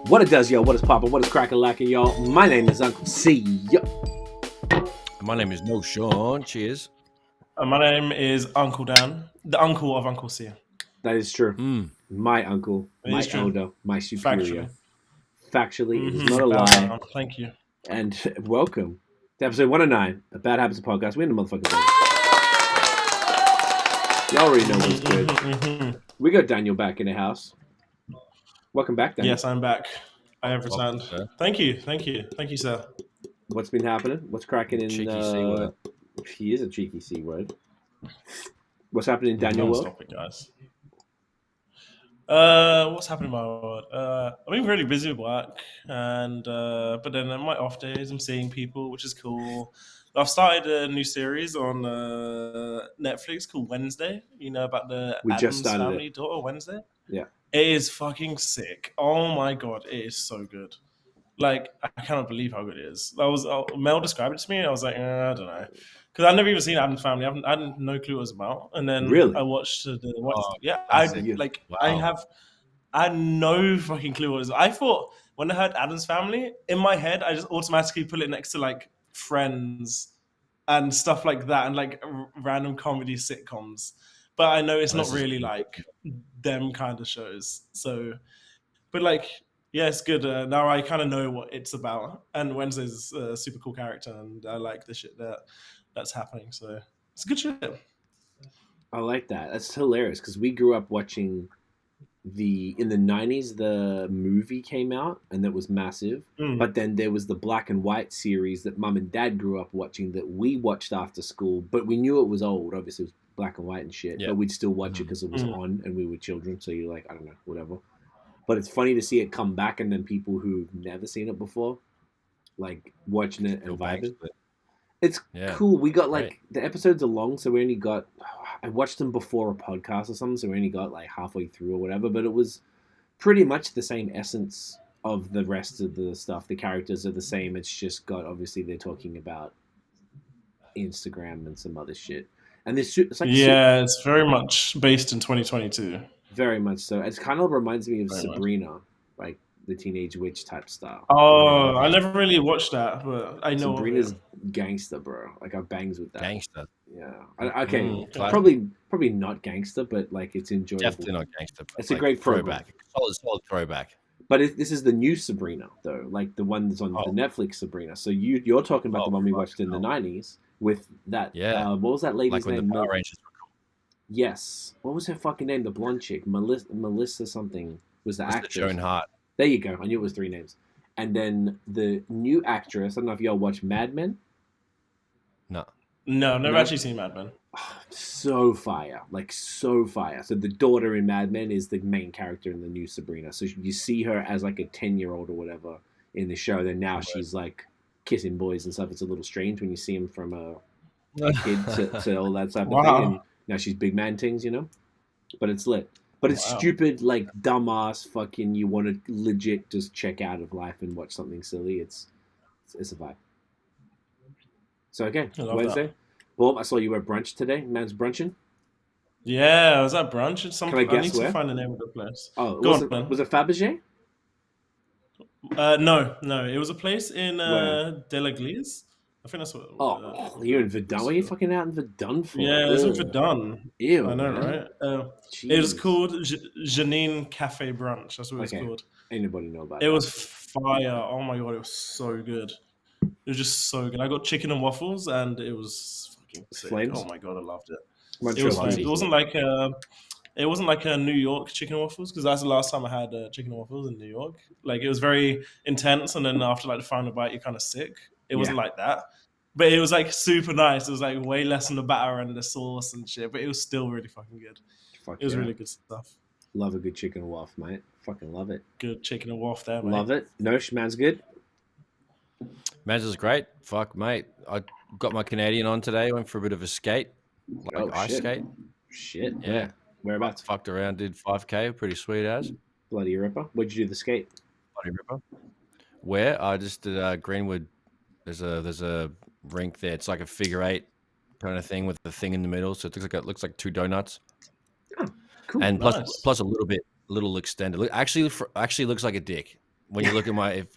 What it does, yo? What is poppin'? What is crackin' lacking, y'all? My name is Uncle C. Yo. My name is No Sean. Cheers. My name is Uncle Dahn, the uncle of Uncle C. That is true. My uncle, my elder, my superior. Factually, it is not a lie. Thank you. And welcome to episode 109 of Bad Habits of Podcast. We're in the motherfucking thing. Y'all already know what's good. We got Daniel back in the house. Welcome back, Daniel. Yes, I'm back. I have returned. Thank you, sir. What's been happening? What's cracking in? Cheeky C word. He is a cheeky C word. What's happening in Daniel world? Stop it, guys. What's happening in my world? I've been really busy with work, and but then on my off days, I'm seeing people, which is cool. I've started a new series on Netflix called Wednesday. You know about the Addams Family daughter Wednesday? Yeah. It is fucking sick. Oh my god, it is so good. Like, I cannot believe how good it is. Mel described it to me, and I was like, I don't know. Because I've never even seen Addams Family. I had no clue what it was about. And then I watched I had no fucking clue what it was. I thought, when I heard Addams Family, in my head, I just automatically put it next to, like, Friends and stuff like that, and, like, random comedy sitcoms. But I know it's not really, like, them kind of shows. So, but, like, yeah, it's good. Now I kind of know what it's about. And Wednesday's a super cool character, and I like the shit that's happening. So, it's good shit. I like that. That's hilarious, because we grew up watching in the 90s, the movie came out, and that was massive. But then there was the black and white series that Mum and Dad grew up watching that we watched after school, but we knew it was old. Obviously, it was black and white and shit, but we'd still watch it because it was on, and we were children, so you're like, I don't know, whatever. But it's funny to see it come back, and then people who've never seen it before, like, watching it and vibing. It's cool. We got, like, the episodes are long, so we only got... I watched them before a podcast or something, so we only got, like, halfway through or whatever, but it was pretty much the same essence of the rest of the stuff. The characters are the same. It's just got... Obviously, they're talking about Instagram and some other shit. And it's like... it's very much based in 2022. Very much so. It kind of reminds me of Sabrina, like the teenage witch type style. Oh, I never really watched that, but I know Sabrina's gangster, bro. Like, I bangs with that. Gangster. Yeah. Probably not gangster, but like it's enjoyable. Definitely not gangster. It's like a great throwback. Solid throwback. But this is the new Sabrina, though, like the one that's on the Netflix Sabrina. So you're talking about the one we watched in the 90s with that. Yeah. What was that lady's name? When the Power Rangers were cool. Yes. What was her fucking name? The blonde chick, Melissa something was the actress. Joan Hart. There you go. I knew it was 3 names. And then the new actress. I don't know if y'all watch Mad Men. No, never actually seen Mad Men. So fire. Like, so fire. So the daughter in Mad Men is the main character in the new Sabrina. So you see her as like a 10-year-old or whatever in the show. Then now she's like kissing boys and stuff. It's a little strange when you see him from a kid to all that type of thing. And now she's big man things, you know? But it's lit. But it's stupid, like, dumbass fucking you want to legit just check out of life and watch something silly. It's a vibe. So, okay, Wednesday. Well, I saw you at brunch today. Man's brunching. Yeah, I was at brunch at some point. Can I guess need where? To find the name of the place. Oh, was it Fabergé? No. It was a place in De La Glise. I think that's what... you're in Verdun? What are you fucking out in Verdun for? Yeah, it's in Verdun. Ew, I know, right? It was called Janine Cafe Brunch. That's what it's called. Anybody know about it? It was fire. Oh my god, it was so good. It was just so good. I got chicken and waffles, and it was fucking sick. Flames? Oh my god, I loved it. It was flames. It wasn't like a New York chicken and waffles, because that's the last time I had chicken and waffles in New York. Like, it was very intense, and then after like the final bite, you're kind of sick. It wasn't like that, but it was like super nice. It was like way less on the batter and the sauce and shit, but it was still really fucking good. It was really good stuff. Love a good chicken and waffle, mate. Fucking love it. Good chicken and waffle there, mate. Love it. Nosh, man's good. Man's is great. Fuck, mate. I got my Canadian on today. Went for a bit of a skate, ice skate. Shit. Yeah. Whereabouts? Fucked around. Did 5K. Pretty sweet as. Bloody ripper. Where'd you do the skate? Bloody ripper. Where? I just did Greenwood. There's a rink there. It's like a figure 8 kind of thing with the thing in the middle. So it looks like 2 donuts. Oh, cool. And plus a little extended. Actually looks like a dick. when you look at my, if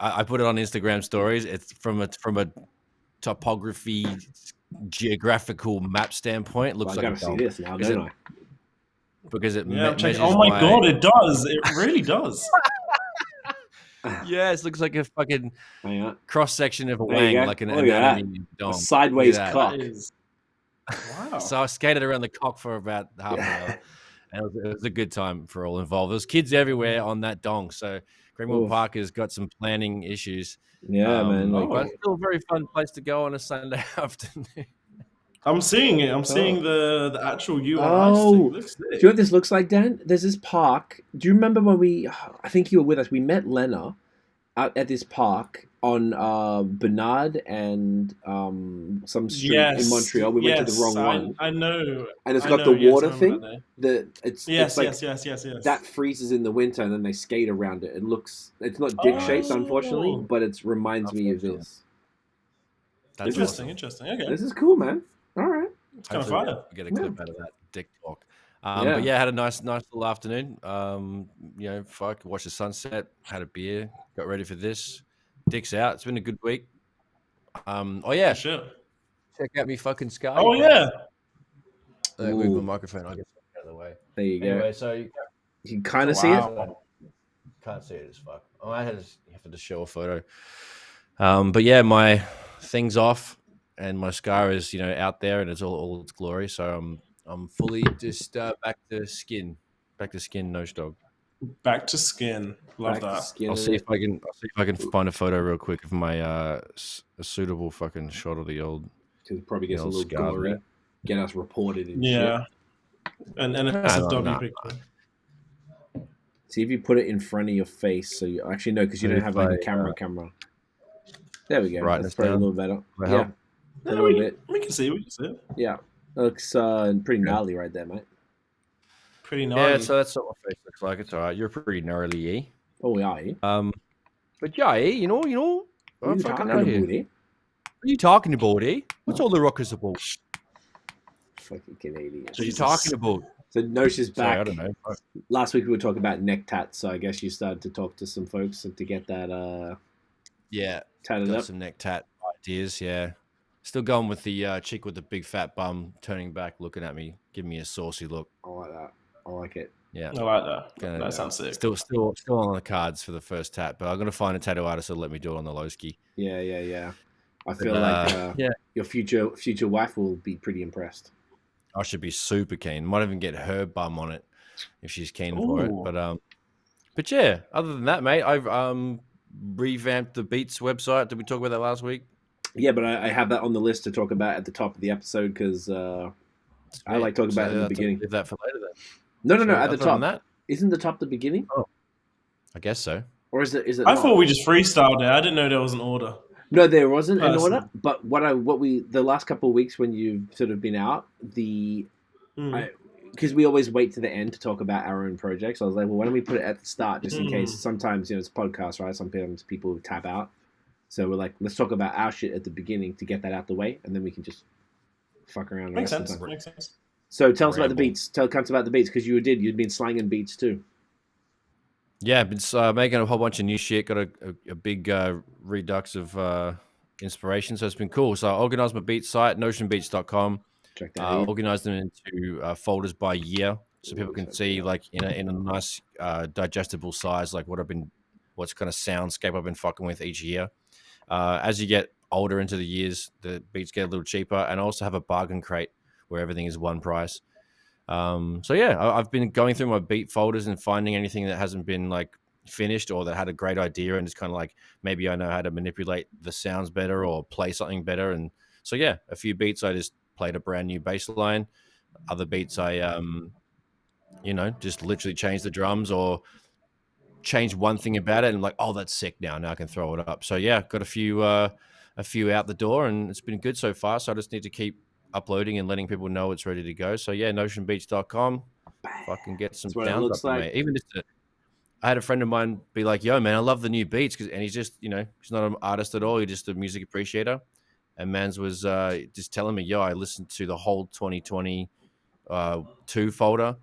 I put it on Instagram stories, it's from a topography, geographical map standpoint, it looks Well, I like a gotta see dog. this now, don't I? Because it Yeah, I'm checking. measures Oh my god, it does. It really does. Yeah, it looks like a fucking Hang on. cross section of a There you wang, go. like an Look at that. anatomy A dong. sideways Look at that. cock. That is. Wow. So I skated around the cock for about half an hour. And it was a good time for all involved. There's kids everywhere on that dong. So Greenwood Oof. Park has got some planning issues. Yeah, man. Like, But still a very fun place to go on a Sunday afternoon. I'm seeing it. I'm seeing the actual U on Oh. ice thing. It looks do sick. you know what this looks like, Dan? There's this park. Do you remember when I think you were with us, we met Lena out at this park on Bernard and some street in Montreal. We went to the wrong one. I know. And it's I got know, the yes, I water remember thing. that day. It's like Yes. that freezes in the winter and then they skate around it. It's not dick shaped, unfortunately, Oh. but it reminds me of this. That's Interesting. awesome. Okay. This is cool, man. All right. It's kind of Hopefully fire. we get a clip out of that dick talk. Yeah. But yeah, had a nice little afternoon. Watched the sunset, had a beer, got ready for this. Dick's out. It's been a good week. Oh yeah, Sure. check out me fucking sky. Oh yeah. Move my microphone. I guess out of the way. There you go. Anyway, so You can kind of Wow. see it. can't see it as fuck. Oh, I have to just show a photo. But yeah, my thing's off, and my scar is out there, and it's all its glory. So I'm fully just back to skin, nose dog. Back to skin. Love Back to that. skin I'll of see it. if I can find a photo real quick of my a suitable fucking shot of the old. Because it probably gets a old little scar gory. there. Get us reported and Yeah. And it's a doggy no. picture. shit. See if you put it in front of your face. So you actually no, because you don't have like a camera. There we go. Right, That's that's probably a down. little better. That Yeah, help? a little bit. We can see it. Yeah, it looks pretty gnarly right there, mate. Pretty gnarly. Yeah, so that's what my face looks like. It's all right. You're pretty gnarly, eh? Oh yeah. But yeah, eh? You know. What are you fucking talking know about, here. eh? What are you talking about, eh? What's all the ruckus about? Fucking Canadians. What are you talking about? So Nosha's Sorry, back. I don't know. Last week we were talking about neck tats, so I guess you started to talk to some folks to get that Yeah, tatted got up. some neck tat ideas. Yeah, still going with the chick with the big fat bum, turning back, looking at me, giving me a saucy look. I like that. I like it. Yeah, I like that. Gonna- That sounds sick. still on the cards for the first tat, but I'm gonna find a tattoo artist that'll let me do it on the low ski. Yeah. I feel But, like yeah. your future wife will be pretty impressed. I should be super keen. Might even get her bum on it if she's keen for it. Ooh. But yeah, other than that, mate, I've revamped the Beats website. Did we talk about that last week? Yeah, but I have that on the list to talk about at the top of the episode because I like talking about it in the beginning. Leave that for later then. No, So at the other than top. that, Isn't the top the beginning? I guess so. Or is it I not? thought we just freestyled it. I didn't know there was an order. No, there wasn't an Person. order. But the last couple of weeks when you've sort of been out, because we always wait to the end to talk about our own projects. I was like, well, why don't we put it at the start just in case? Sometimes it's a podcast, right? Sometimes people tap out. So we're like, let's talk about our shit at the beginning to get that out the way, and then we can just fuck around. Makes the rest sense. of the time. Makes sense. So tell us about the Ramble. beats. Tell cunts about the beats because you'd been slanging beats too. Yeah, been making a whole bunch of new shit. Got a big redux of inspiration, so it's been cool. So I organized my beat site, notionbeats.com. Check that out. Organized them into folders by year, so people can see like in a nice digestible size, like what's kind of soundscape I've been fucking with each year. As you get older into the years, the beats get a little cheaper, and I also have a bargain crate where everything is one price. So yeah, I've been going through my beat folders and finding anything that hasn't been like finished or that had a great idea, and it's kind of like maybe I know how to manipulate the sounds better or play something better. And so yeah, a few beats I just played a brand new bass line. Other beats I just literally changed the drums or changed one thing about it and like, oh, that's sick now I can throw it up. So yeah, got a few out the door, and it's been good so far. So I just need to keep uploading and letting people know it's ready to go. So yeah, notionbeats.com. Fucking get some That's what it sounds looks up, like. mate. Even I had a friend of mine be like, yo, man, I love the new beats. And he's just, he's not an artist at all. He's just a music appreciator. And Mans was just telling me, yo, I listened to the whole 2022 folder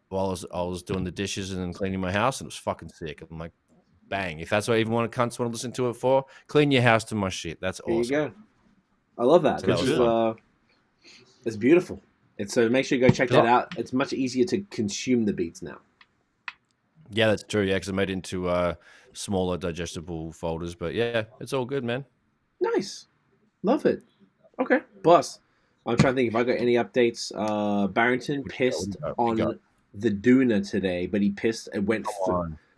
while I was doing the dishes and cleaning my house, and it was fucking sick. I'm like, bang. If that's what even want to listen to it for, clean your house to my shit. That's There awesome. you go. I love that. So that was fun. It's beautiful. So make sure you go check that out. It's much easier to consume the beats now. Yeah, that's true. Yeah, because I made it into smaller, digestible folders. But yeah, it's all good, man. Nice. Love it. Okay. Boss, I'm trying to think if I got any updates. Barrington pissed on the Doona today, but he pissed and went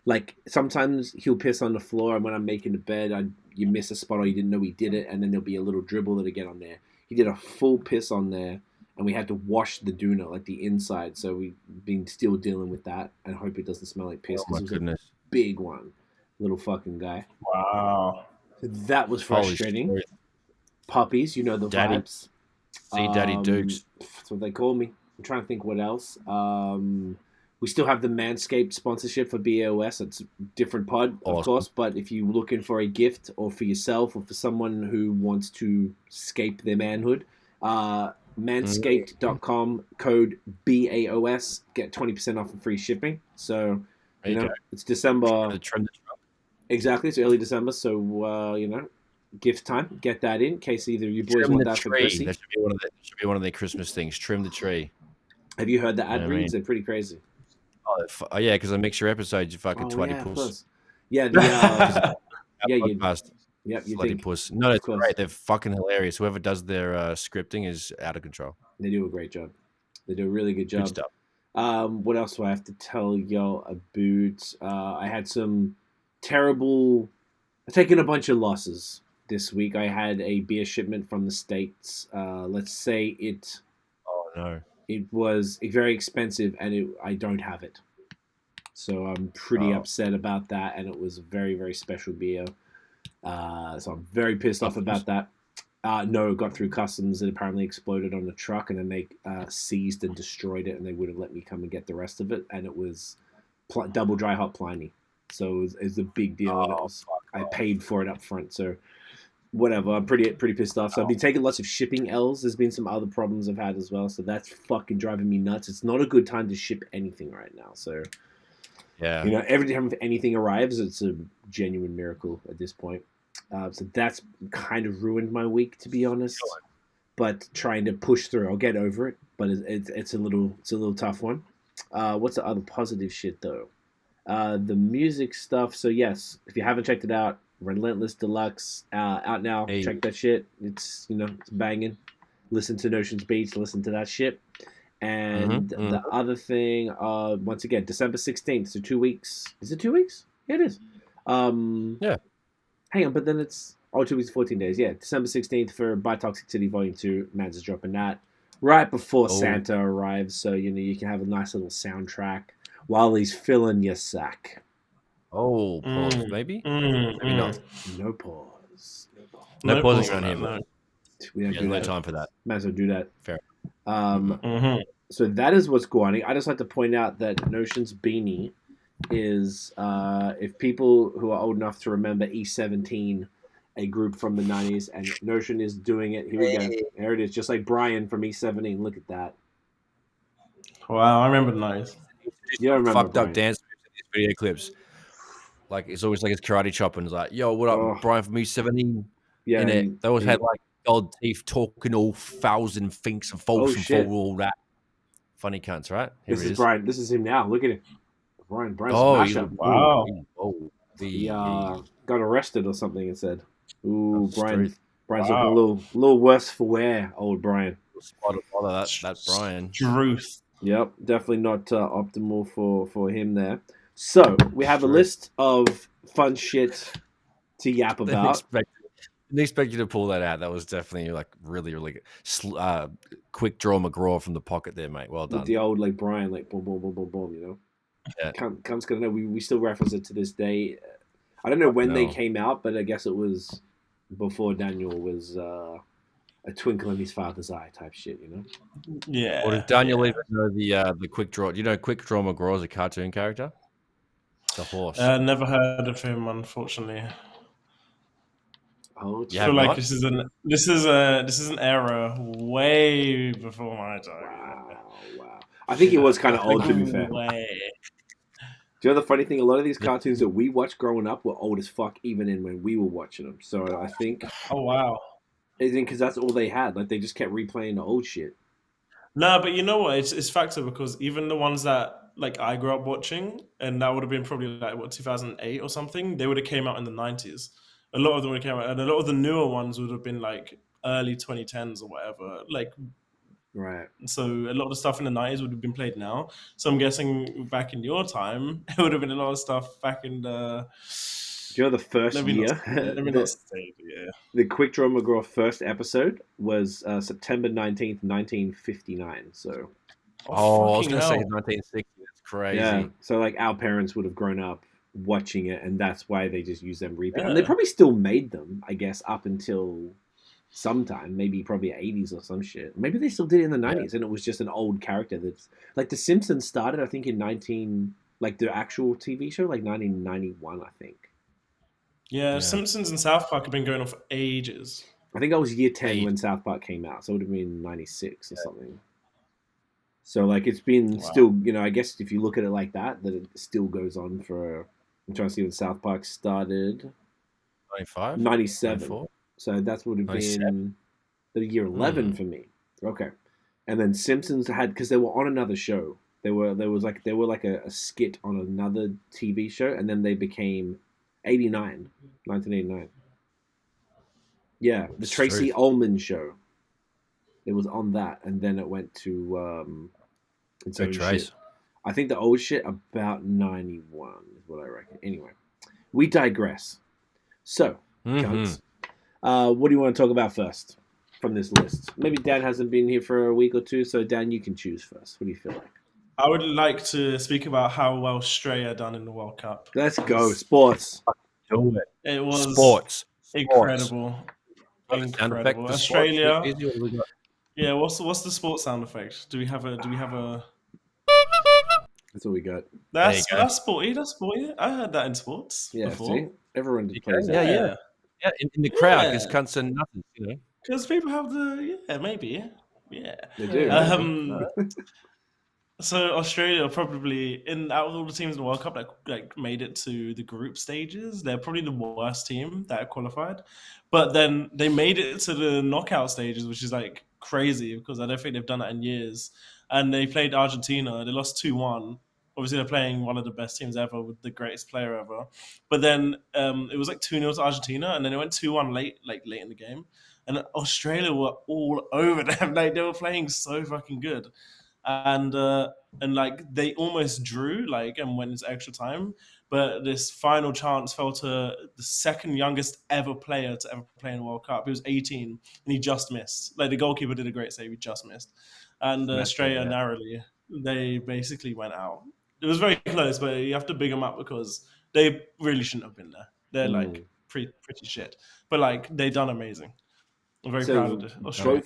like sometimes he'll piss on the floor, and when I'm making the bed, you miss a spot or you didn't know he did it, and then there'll be a little dribble that'll get on there. He did a full piss on there, and we had to wash the Doona, like the inside. So we've been still dealing with that, and hope it doesn't smell like piss because it was a big one, little fucking guy. Wow, so that was frustrating. Puppies, you know the vibes. See, Daddy Dukes. That's what they call me. I'm trying to think what else. We still have the Manscaped sponsorship for BAOS. It's a different pod, of course. But if you're looking for a gift or for yourself or for someone who wants to scape their manhood, manscaped.com, code BAOS, get 20% off and free shipping. So, it's December. Exactly, it's early December. So, gift time. Get that in case either you boys want that for Chrissy. That should be one of their Christmas things. Trim the tree. Have you heard the ad reads? They're pretty crazy. Oh yeah, because I mix your episodes, you fucking twatty puss. Yeah, you bloody puss. No, it's great. They're fucking hilarious. Whoever does their scripting is out of control. They do a great job. They do a really good job. Good stuff. What else do I have to tell y'all about? I had some terrible. I've taken a bunch of losses this week. I had a beer shipment from the States. Let's say it. Oh no. It was very expensive, and I don't have it. So I'm pretty upset about that, and it was a very, very special beer. So I'm very pissed off about that. No, it got through customs. It apparently exploded on the truck, and then they seized and destroyed it, and they wouldn't let me come and get the rest of it. And it was double dry hop Pliny. So it was a big deal. And I paid for it up front. So whatever, I'm pretty pissed off. So I've been taking lots of shipping L's. There's been some other problems I've had as well. So that's fucking driving me nuts. It's not a good time to ship anything right now. So yeah, every time anything arrives, it's a genuine miracle at this point. So that's kind of ruined my week, to be honest. But trying to push through, I'll get over it. But it's a little tough one. What's the other positive shit though? The music stuff. So yes, if you haven't checked it out, Relentless Deluxe out now. Hey. Check that shit. It's it's banging. Listen to Notions Beats. Listen to that shit. And the other thing, once again, December 16th. So 2 weeks. Is it 2 weeks? Yeah, it is. Yeah. Hang on, but then it's 2 weeks, 14 days. Yeah, December 16th for By Toxic City Volume 2. Mans is dropping that right before Santa arrives. So you can have a nice little soundtrack while he's filling your sack. Oh, pause, maybe? Maybe not. No pause. No pause around here. No. We don't do no that. time for that. Might as well do that. Fair. So that is what's going on. I just like to point out that Notions Beanie is, if people who are old enough to remember E17, a group from the 90s, and Notion is doing it. Here we go. There it is. Just like Brian from E17. Look at that. Wow, I remember the 90s. You remember fucked Brian. Up dance in these video clips. Like it's always like it's karate chopping. It's like, yo, what up, Brian from E17? Yeah, They always had like gold teeth talking all fouls and thinks and false and full all that. Funny cunts, right? Here this is Brian. This is him now. Look at him. Brian's mashup. Wow. He got arrested or something. It said, "Ooh, Brian's looking a little worse for wear." Old Brian. That Brian. Truth. Yep, definitely not optimal for him there. So we have a list of fun shit to yap about. Didn't expect you to pull that out. That was definitely like really, really quick draw McGraw from the pocket there, mate. Well done. With the old like Brian, like boom, boom, boom, boom, boom. Yeah. Cunt's gonna know. We still reference it to this day. I don't know when they came out, but I guess it was before Daniel was a twinkle in his father's eye type shit, Yeah. Or did Daniel even know the quick draw? Do you know Quick Draw McGraw is a cartoon character? It's a horse. Never heard of him, unfortunately. Oh, I feel like this is an era way before my time. Wow. I think he was kind of old, to be fair. Do you know the funny thing? A lot of these cartoons that we watched growing up were old as fuck, even in when we were watching them. So I think, Oh wow. because that's all they had. Like they just kept replaying the old shit. No, but you know what? It's factor because even the ones that like I grew up watching, and that would have been probably like what 2008 or something. They would have came out in the 90s. A lot of them would have came out, and a lot of the newer ones would have been like early 2010s or whatever. Like Right. so, a lot of the stuff in the 90s would have been played now. So I'm guessing back in your time, it would have been a lot of stuff back in the. Do you know the first Let me not. year? Let me not say. Yeah. The Quick Draw McGraw first episode was September 19th, 1959. So. Oh, I was fucking going to say hell. 1960. That's crazy. Yeah. So like our parents would have grown up watching it, and that's why they just use them repeat. Yeah. And they probably still made them, I guess, up until sometime, maybe probably 80s or some shit. Maybe they still did it in the 90s, and it was just an old character that's like The Simpsons started, I think, in like the actual TV show, like 1991, I think. Yeah, Simpsons and South Park have been going on for ages. I think I was year 10 when South Park came out, so it would have been 96 or something. So like it's been still, I guess if you look at it like that it still goes on for. I'm trying to see when South Park started. 95? 97. 94? So that would have been the year 11 for me. Okay. And then Simpsons had, because they were on another show. They were like a skit on another TV show, and then they became 1989. Yeah, the Tracy Ullman show. It was on that, and then it went to its own shit. I think the old shit about 91 is what I reckon. Anyway, we digress. So, cunts, what do you want to talk about first from this list? Maybe Dan hasn't been here for a week or two, so Dan, you can choose first. What do you feel like? I would like to speak about how well Australia done in the World Cup. Let's go, sports. Do it. It was sports. Incredible. Incredible. Australia. Yeah, what's the sports sound effect? Do we have a That's what we got. That's sporty. That's sporty. I heard that in sports before. See? Everyone plays that. Yeah. In the crowd, because cunts are nothing, Because people have maybe. Yeah. They do. So Australia probably out of all the teams in the World Cup that like made it to the group stages, they're probably the worst team that qualified. But then they made it to the knockout stages, which is like crazy because I don't think they've done that in years. And they played Argentina. They lost 2-1. Obviously, they're playing one of the best teams ever with the greatest player ever. But then it was like 2-0 to Argentina, and then it went 2-1 late in the game. And Australia were all over them. Like they were playing so fucking good. And like they almost drew and went into extra time, but this final chance fell to the second youngest ever player to ever play in the World Cup. He was 18 and he just missed. Like the goalkeeper did a great save, he just missed. And Australia narrowly, they basically went out. It was very close, but you have to big them up because they really shouldn't have been there. They're like pretty shit, but like they done amazing. I'm very proud of Australia.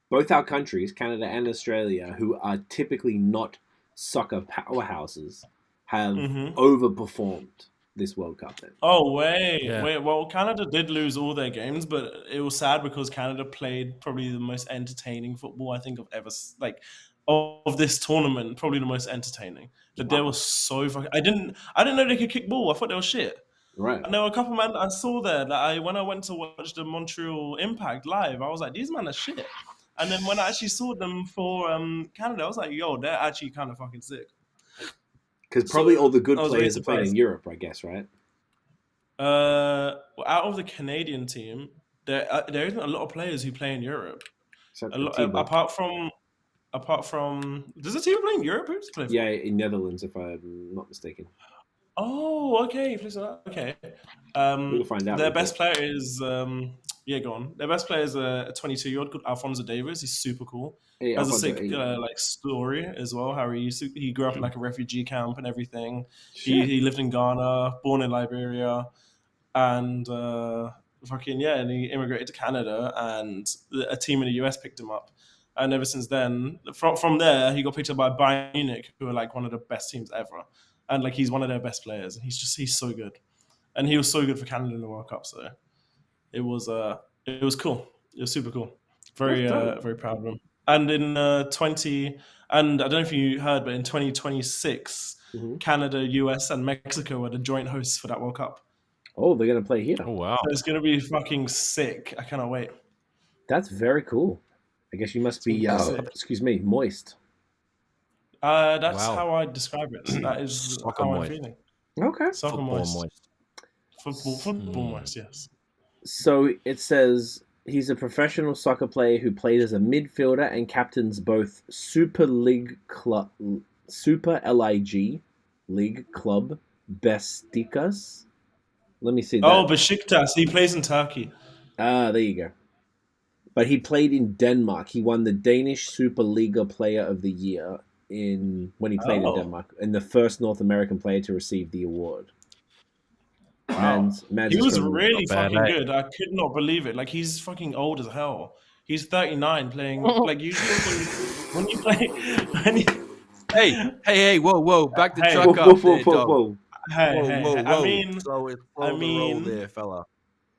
Both our countries, Canada and Australia, who are typically not soccer powerhouses, have overperformed this World Cup. Then. Oh, wait. Well, Canada did lose all their games, but it was sad because Canada played probably the most entertaining football I think I've ever of this tournament. Probably the most entertaining. But they were so fucking. I didn't know they could kick ball. I thought they were shit. Right. And there were a couple men I saw there that when I went to watch the Montreal Impact live, I was like, these men are shit. And then when I actually saw them for Canada, I was like, yo, they're actually kind of fucking sick. Because probably all the good players are playing in Europe, I guess, right? Out of the Canadian team, there isn't a lot of players who play in Europe. Apart from, does the team play in Europe? Who's play for? Yeah, in Netherlands, if I'm not mistaken. Oh, okay. Okay. We'll find out. Their best player is go on. Their best player is a 22-year-old called Alphonso Davies. He's super cool. He has a sick story as well. How he grew up in like a refugee camp and everything. He lived in Ghana, born in Liberia, and and he immigrated to Canada, and a team in the US picked him up. And ever since then, from there, he got picked up by Bayern Munich, who are like one of the best teams ever. And like he's one of their best players, and he's so good, and he was so good for Canada in the World Cup. So it was cool. It was super cool. Very proud of him. And in 20, and I don't know if you heard, but in 2026, Canada, US, and Mexico are the joint hosts for that World Cup. Oh, they're gonna play here. Oh wow, So it's gonna be fucking sick. I cannot wait. That's very cool. I guess you must be, excuse me, moist. That's how I describe it. That is Soccer how moist. I'm feeling. Okay. Soccer football moist. moist. Football moist, yes. So it says he's a professional soccer player who played as a midfielder and captains both Super League League club Besiktas. Let me see that. Oh, Besiktas. He plays in Turkey. Ah, there you go. But he played in Denmark. He won the Danish Superliga Player of the Year when he played in Denmark, and the first North American player to receive the award. Wow. He was really fucking good. I could not believe it. Like, he's fucking old as hell. He's 39 playing. Like, usually when you play. Hey, whoa. Back the truck up. Whoa. Hey. I mean, roll there, fella.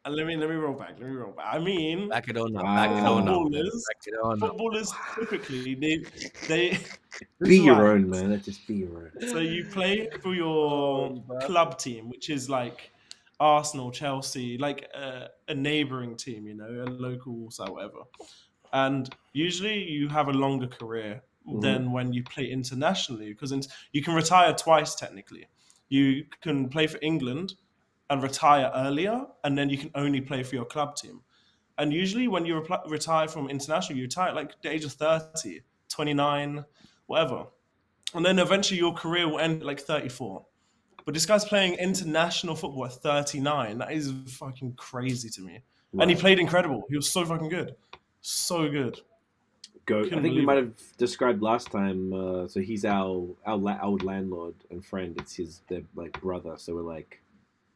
Let me roll back. I mean, back it on. Footballers typically they be your own, man. Let's just be your own. So you play for your club team, which is like Arsenal, Chelsea, like a neighboring team, you know, a local side, whatever. And usually you have a longer career than when you play internationally, because you can retire twice technically. You can play for England and retire earlier, and then you can only play for your club team. And usually when you retire from international, you retire at like the age of 30, 29, whatever. And then eventually your career will end at like 34. But this guy's playing international football at 39. That is fucking crazy to me. Right. And he played incredible. He was so fucking good. So good. I think we might have described last time. So he's our old landlord and friend. It's their like brother. So we're like,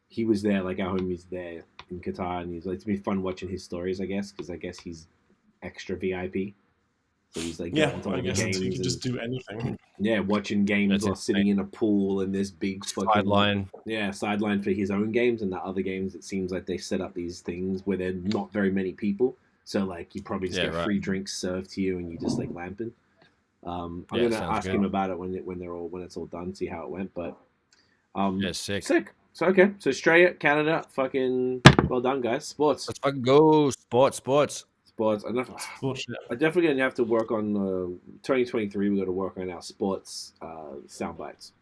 he was there, like our homie's there in Qatar, and he's like, it's been fun watching his stories, I guess, because I guess he's extra VIP. So he's like, I guess he can just do anything. Yeah, watching games while sitting in a pool, and this big fucking sideline for his own games, and the other games it seems like they set up these things where there are not very many people. So like you probably just get free drinks served to you, and you just like lamping. I'm gonna ask him about it when it's all done, see how it went. But sick. So okay, so Australia, Canada, fucking well done, guys. Sports. Let's fucking go. Sports. I definitely gonna have to work on 2023. We got to work on our sports sound bites.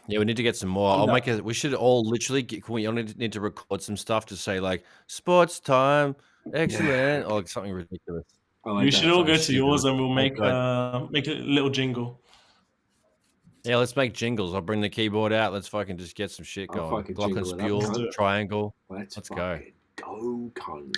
Yeah, we need to get some more. We should all literally. We only need to record some stuff to say like sports time, excellent, or something ridiculous. We should all go to yours and we'll make a little jingle. Yeah, let's make jingles. I'll bring the keyboard out. Let's fucking just get some shit going. Glockenspiel, triangle. Let's go. Go, cunt.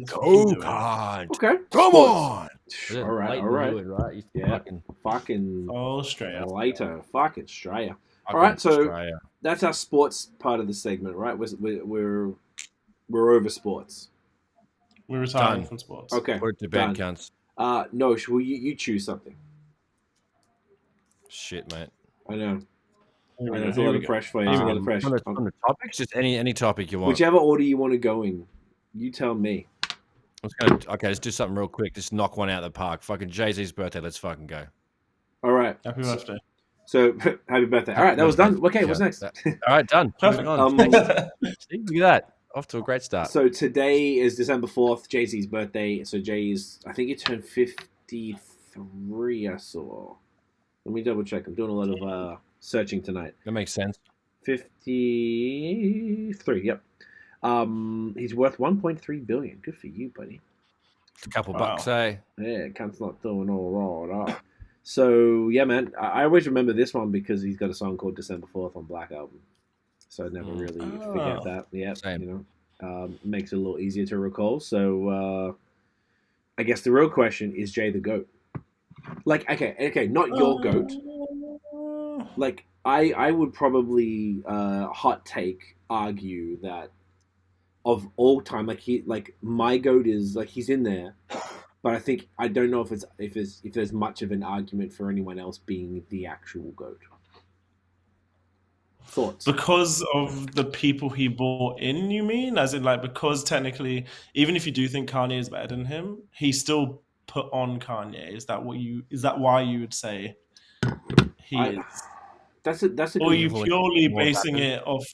Go, cunt. Okay. Come on. All right. Yeah. Fucking Australia. Later. Fucking Australia. All right, so that's our sports part of the segment, right? We're over sports. We're retiring from sports. Okay. We're to bed, cunts. No, you choose something. Shit, mate. I know. It's a lot of pressure for you. On the topics, just any topic you want. Whichever order you want to go in, you tell me. Let's do something real quick. Just knock one out of the park. Fucking Jay-Z's birthday. Let's fucking go. All right. Happy birthday. So happy birthday. All right, that was done. Okay, what's next? All right, done. Perfect. Look at that. Off to a great start. So today is December 4th, Jay-Z's birthday. So I think he turned 53, I saw. Let me double check. I'm doing a lot of searching tonight. That makes sense. 53, yep. He's worth 1.3 billion. Good for you, buddy. A couple bucks, eh? Yeah, cunt's not doing all right. So, yeah, man. I always remember this one because he's got a song called December 4th on Black Album. So I never really forget that. Yeah, same. Makes it a little easier to recall. So, I guess the real question is Jay the GOAT? Like, okay, not your GOAT. Like, I would probably hot take argue that of all time, my GOAT is like he's in there, but I don't know if there's much of an argument for anyone else being the actual GOAT. Thoughts? Because of the people he brought in, you mean? As in, like, because technically, even if you do think Kanye is better than him, he still put on Kanye? Is that why you would say he is? That's a Or are good you influence purely more basing rappers. it off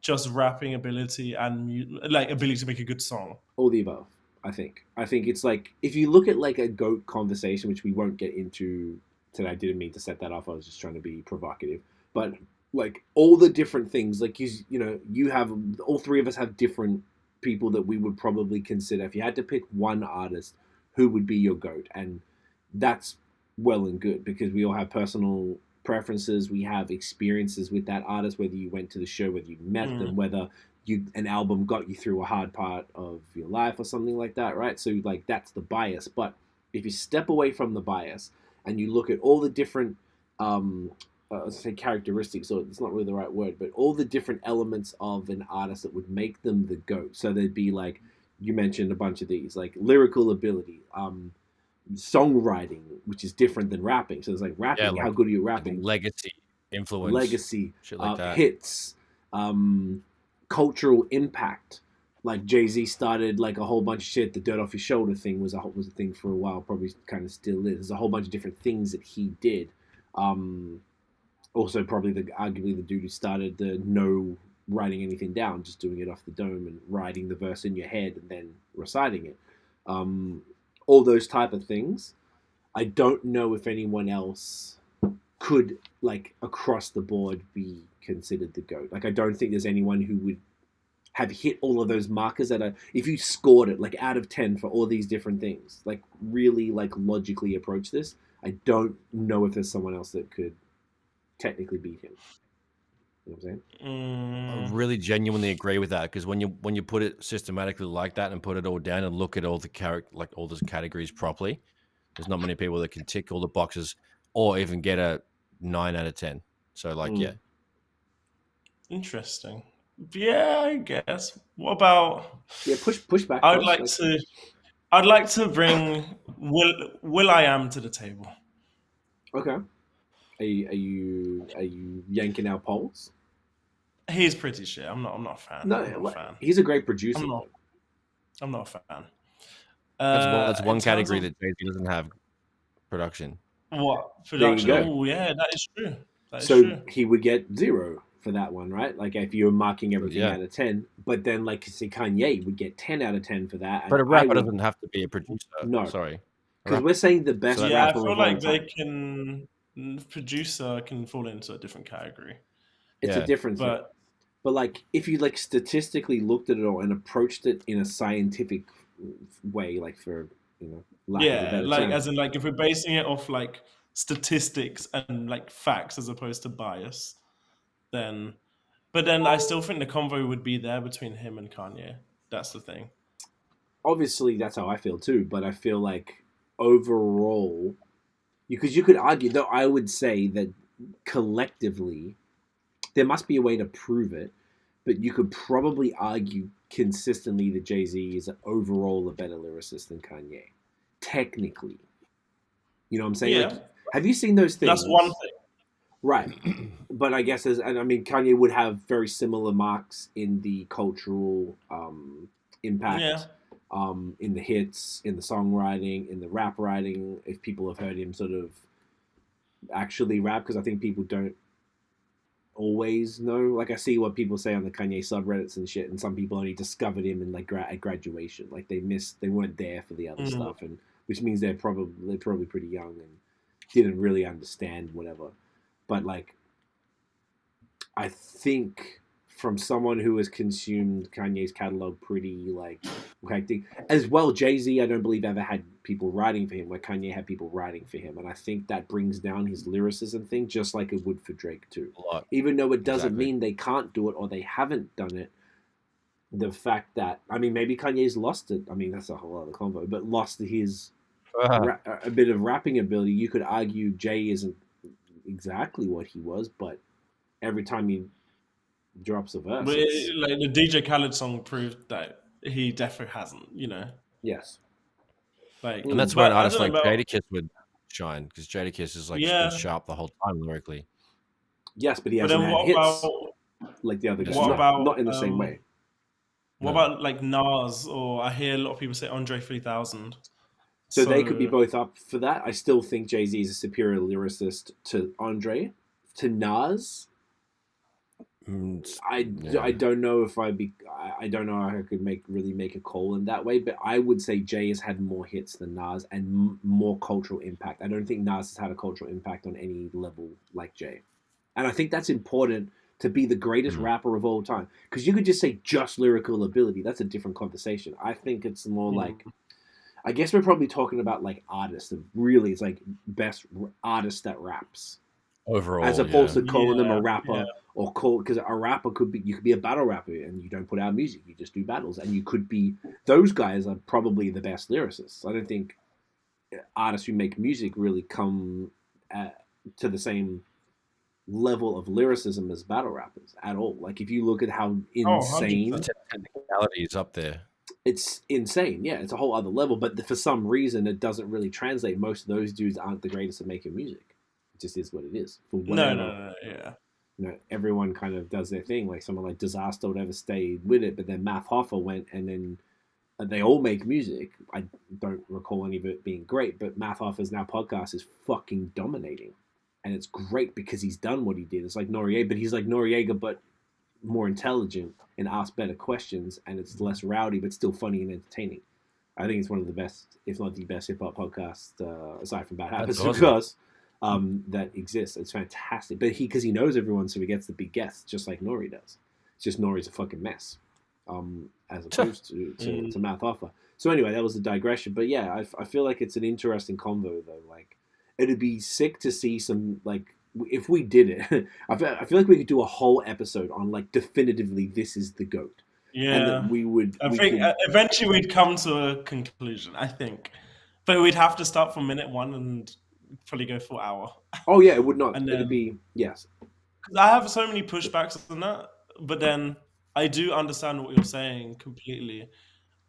just rapping ability and like ability to make a good song? all the above. I think it's like if you look at like a GOAT conversation, which we won't get into today. I didn't mean to set that off. I was just trying to be provocative, but like all the different things, like you have all three of us have different people that we would probably consider. If you had to pick one artist, who would be your GOAT? And that's well and good because we all have personal preferences. We have experiences with that artist, whether you went to the show, whether you met them, whether an album got you through a hard part of your life or something like that, right? So like that's the bias. But if you step away from the bias and you look at all the different let's say characteristics, or it's not really the right word, but all the different elements of an artist that would make them the GOAT. So there'd be like, you mentioned a bunch of these, like lyrical ability, songwriting, which is different than rapping. So it's like rapping, how good are you rapping? Legacy, influence, legacy, shit like that. hits, cultural impact. Like Jay-Z started like a whole bunch of shit. The Dirt Off Your Shoulder thing was a thing for a while, probably kind of still is. There's a whole bunch of different things that he did. Also, probably arguably the dude who started the no writing anything down, just doing it off the dome and writing the verse in your head and then reciting it. All those type of things. I don't know if anyone else could, like, across the board be considered the GOAT. Like, I don't think there's anyone who would have hit all of those markers if you scored it, like, out of 10 for all these different things, like, really, like, logically approach this, I don't know if there's someone else that could technically beat him. You know what I'm saying? I really genuinely agree with that because when you put it systematically like that and put it all down and look at all the all those categories properly, there's not many people that can tick all the boxes or even get a 9 out of 10. So like, yeah. Interesting. Yeah, I guess. What about? Yeah, push back. I'd like to bring Will I Am to the table. Okay. Are you yanking our polls? He's pretty shit. I'm not a fan. No, I'm not a fan. He's a great producer. I'm not a fan. That's one category that Jay-Z doesn't have. Production. What? Production? Oh, yeah, that is true. So he would get 0 for that one, right? Like if you were marking everything out of 10, but then like say Kanye would get 10 out of 10 for that. But a rapper doesn't have to be a producer. No, sorry, because we're saying the best. Yeah, rapper I feel of all like time. Producer can fall into a different category. It's a different thing. But like if you like statistically looked at it all and approached it in a scientific way, like for as in like if we're basing it off like statistics and like facts as opposed to bias, then I still think the convo would be there between him and Kanye. That's the thing. Obviously, that's how I feel too. But I feel like overall, because you could argue, though, I would say that collectively, there must be a way to prove it. But you could probably argue consistently that Jay-Z is overall a better lyricist than Kanye. Technically. You know what I'm saying? Yeah. Like, have you seen those things? That's one thing. Right. But I guess, Kanye would have very similar marks in the cultural impact, in the hits, in the songwriting, in the rap writing, if people have heard him sort of actually rap, because I think people don't always know. Like I see what people say on the Kanye subreddits and shit, and some people only discovered him in like at graduation, like they weren't there for the other stuff, and which means they're probably pretty young and didn't really understand whatever. But like, I think from someone who has consumed Kanye's catalog pretty like hectic as well, Jay-Z I don't believe ever had people writing for him where Kanye had people writing for him, and I think that brings down his lyricism thing just like it would for Drake too. Even though it doesn't mean they can't do it or they haven't done it. The fact that maybe Kanye's lost it. That's a whole other convo, but lost his a bit of rapping ability. You could argue Jay isn't exactly what he was, but every time he drops a verse, but like the DJ Khaled song proved that he definitely hasn't. Yes. Like, and that's where an artist like Jadakiss would shine, because Jadakiss is like been sharp the whole time lyrically. Yes, but he hasn't had hits like the other guys. Not in the same way. What about like Nas, or I hear a lot of people say Andre 3000? So they could be both up for that. I still think Jay-Z is a superior lyricist to Andre. To Nas, I don't know if I don't know how I could really make a call in that way, but I would say Jay has had more hits than Nas and more cultural impact. I don't think Nas has had a cultural impact on any level like Jay. And I think that's important to be the greatest rapper of all time. Because you could just say just lyrical ability. That's a different conversation. I think it's more like... I guess we're probably talking about like artists. Really, it's like best artist that raps. Overall, as opposed to calling them a rapper or because a rapper you could be a battle rapper and you don't put out music, you just do battles, and you could be those guys are probably the best lyricists. I don't think artists who make music really come to the same level of lyricism as battle rappers at all. Like if you look at how insane technicality is up there. It's insane. Yeah, it's a whole other level. But for some reason, it doesn't really translate. Most of those dudes aren't the greatest at making music. It just is what it is. For whatever, no. Yeah. You know, everyone kind of does their thing. Like someone like Disaster or whatever stayed with it, but then Math Hoffa went, and then they all make music. I don't recall any of it being great, but Math Hoffa's now podcast is fucking dominating. And it's great because he's done what he did. It's like Noriega, but he's like Noriega, but more intelligent and asks better questions, and it's less rowdy but still funny and entertaining. I think it's one of the best, if not the best, hip hop podcast aside from Bad Habits, of course, that exists. It's fantastic, but because he knows everyone, so he gets the big guests, just like Nori does. It's just Nori's a fucking mess, as opposed to Math Hoffa. So anyway, that was a digression, but yeah, I feel like it's an interesting convo though. Like it'd be sick to see some like. If we did it, I feel like we could do a whole episode on like definitively this is the GOAT. Yeah, and that we would. I think eventually we'd come to a conclusion. I think, but we'd have to start from minute one and probably go for an hour. Oh yeah, it would not. And then, it'd be yes. Because I have so many pushbacks on that, but then I do understand what you're saying completely,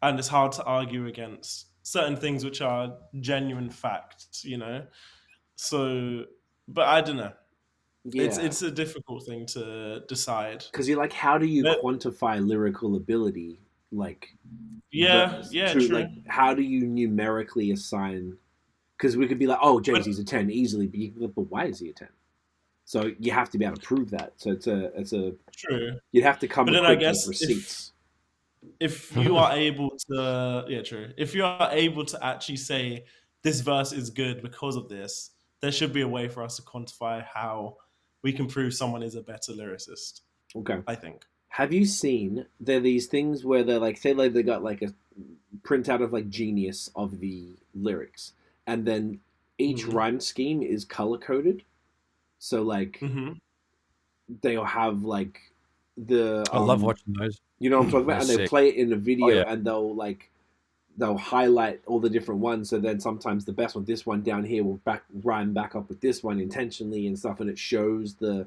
and it's hard to argue against certain things which are genuine facts. You know, so. But I don't know. Yeah. It's a difficult thing to decide. Because you're like, how do you quantify lyrical ability? Like, true. Like, how do you numerically assign? Because we could be like, oh, Jay-Z's a 10 easily, but why is he a 10? So you have to be able to prove that. So it's a true. You'd have to come with receipts. If you are able to, true. If you are able to actually say this verse is good because of this. There should be a way for us to quantify how we can prove someone is a better lyricist. Okay. I think. Have you seen there are these things where they're like, say like they got like a printout of like Genius of the lyrics, and then each rhyme scheme is color coded. So like they'll have like the I love watching those. You know what I'm talking about? And they play it in a video and they'll highlight all the different ones, so then sometimes the best one, this one down here, will rhyme back up with this one intentionally and stuff, and it shows the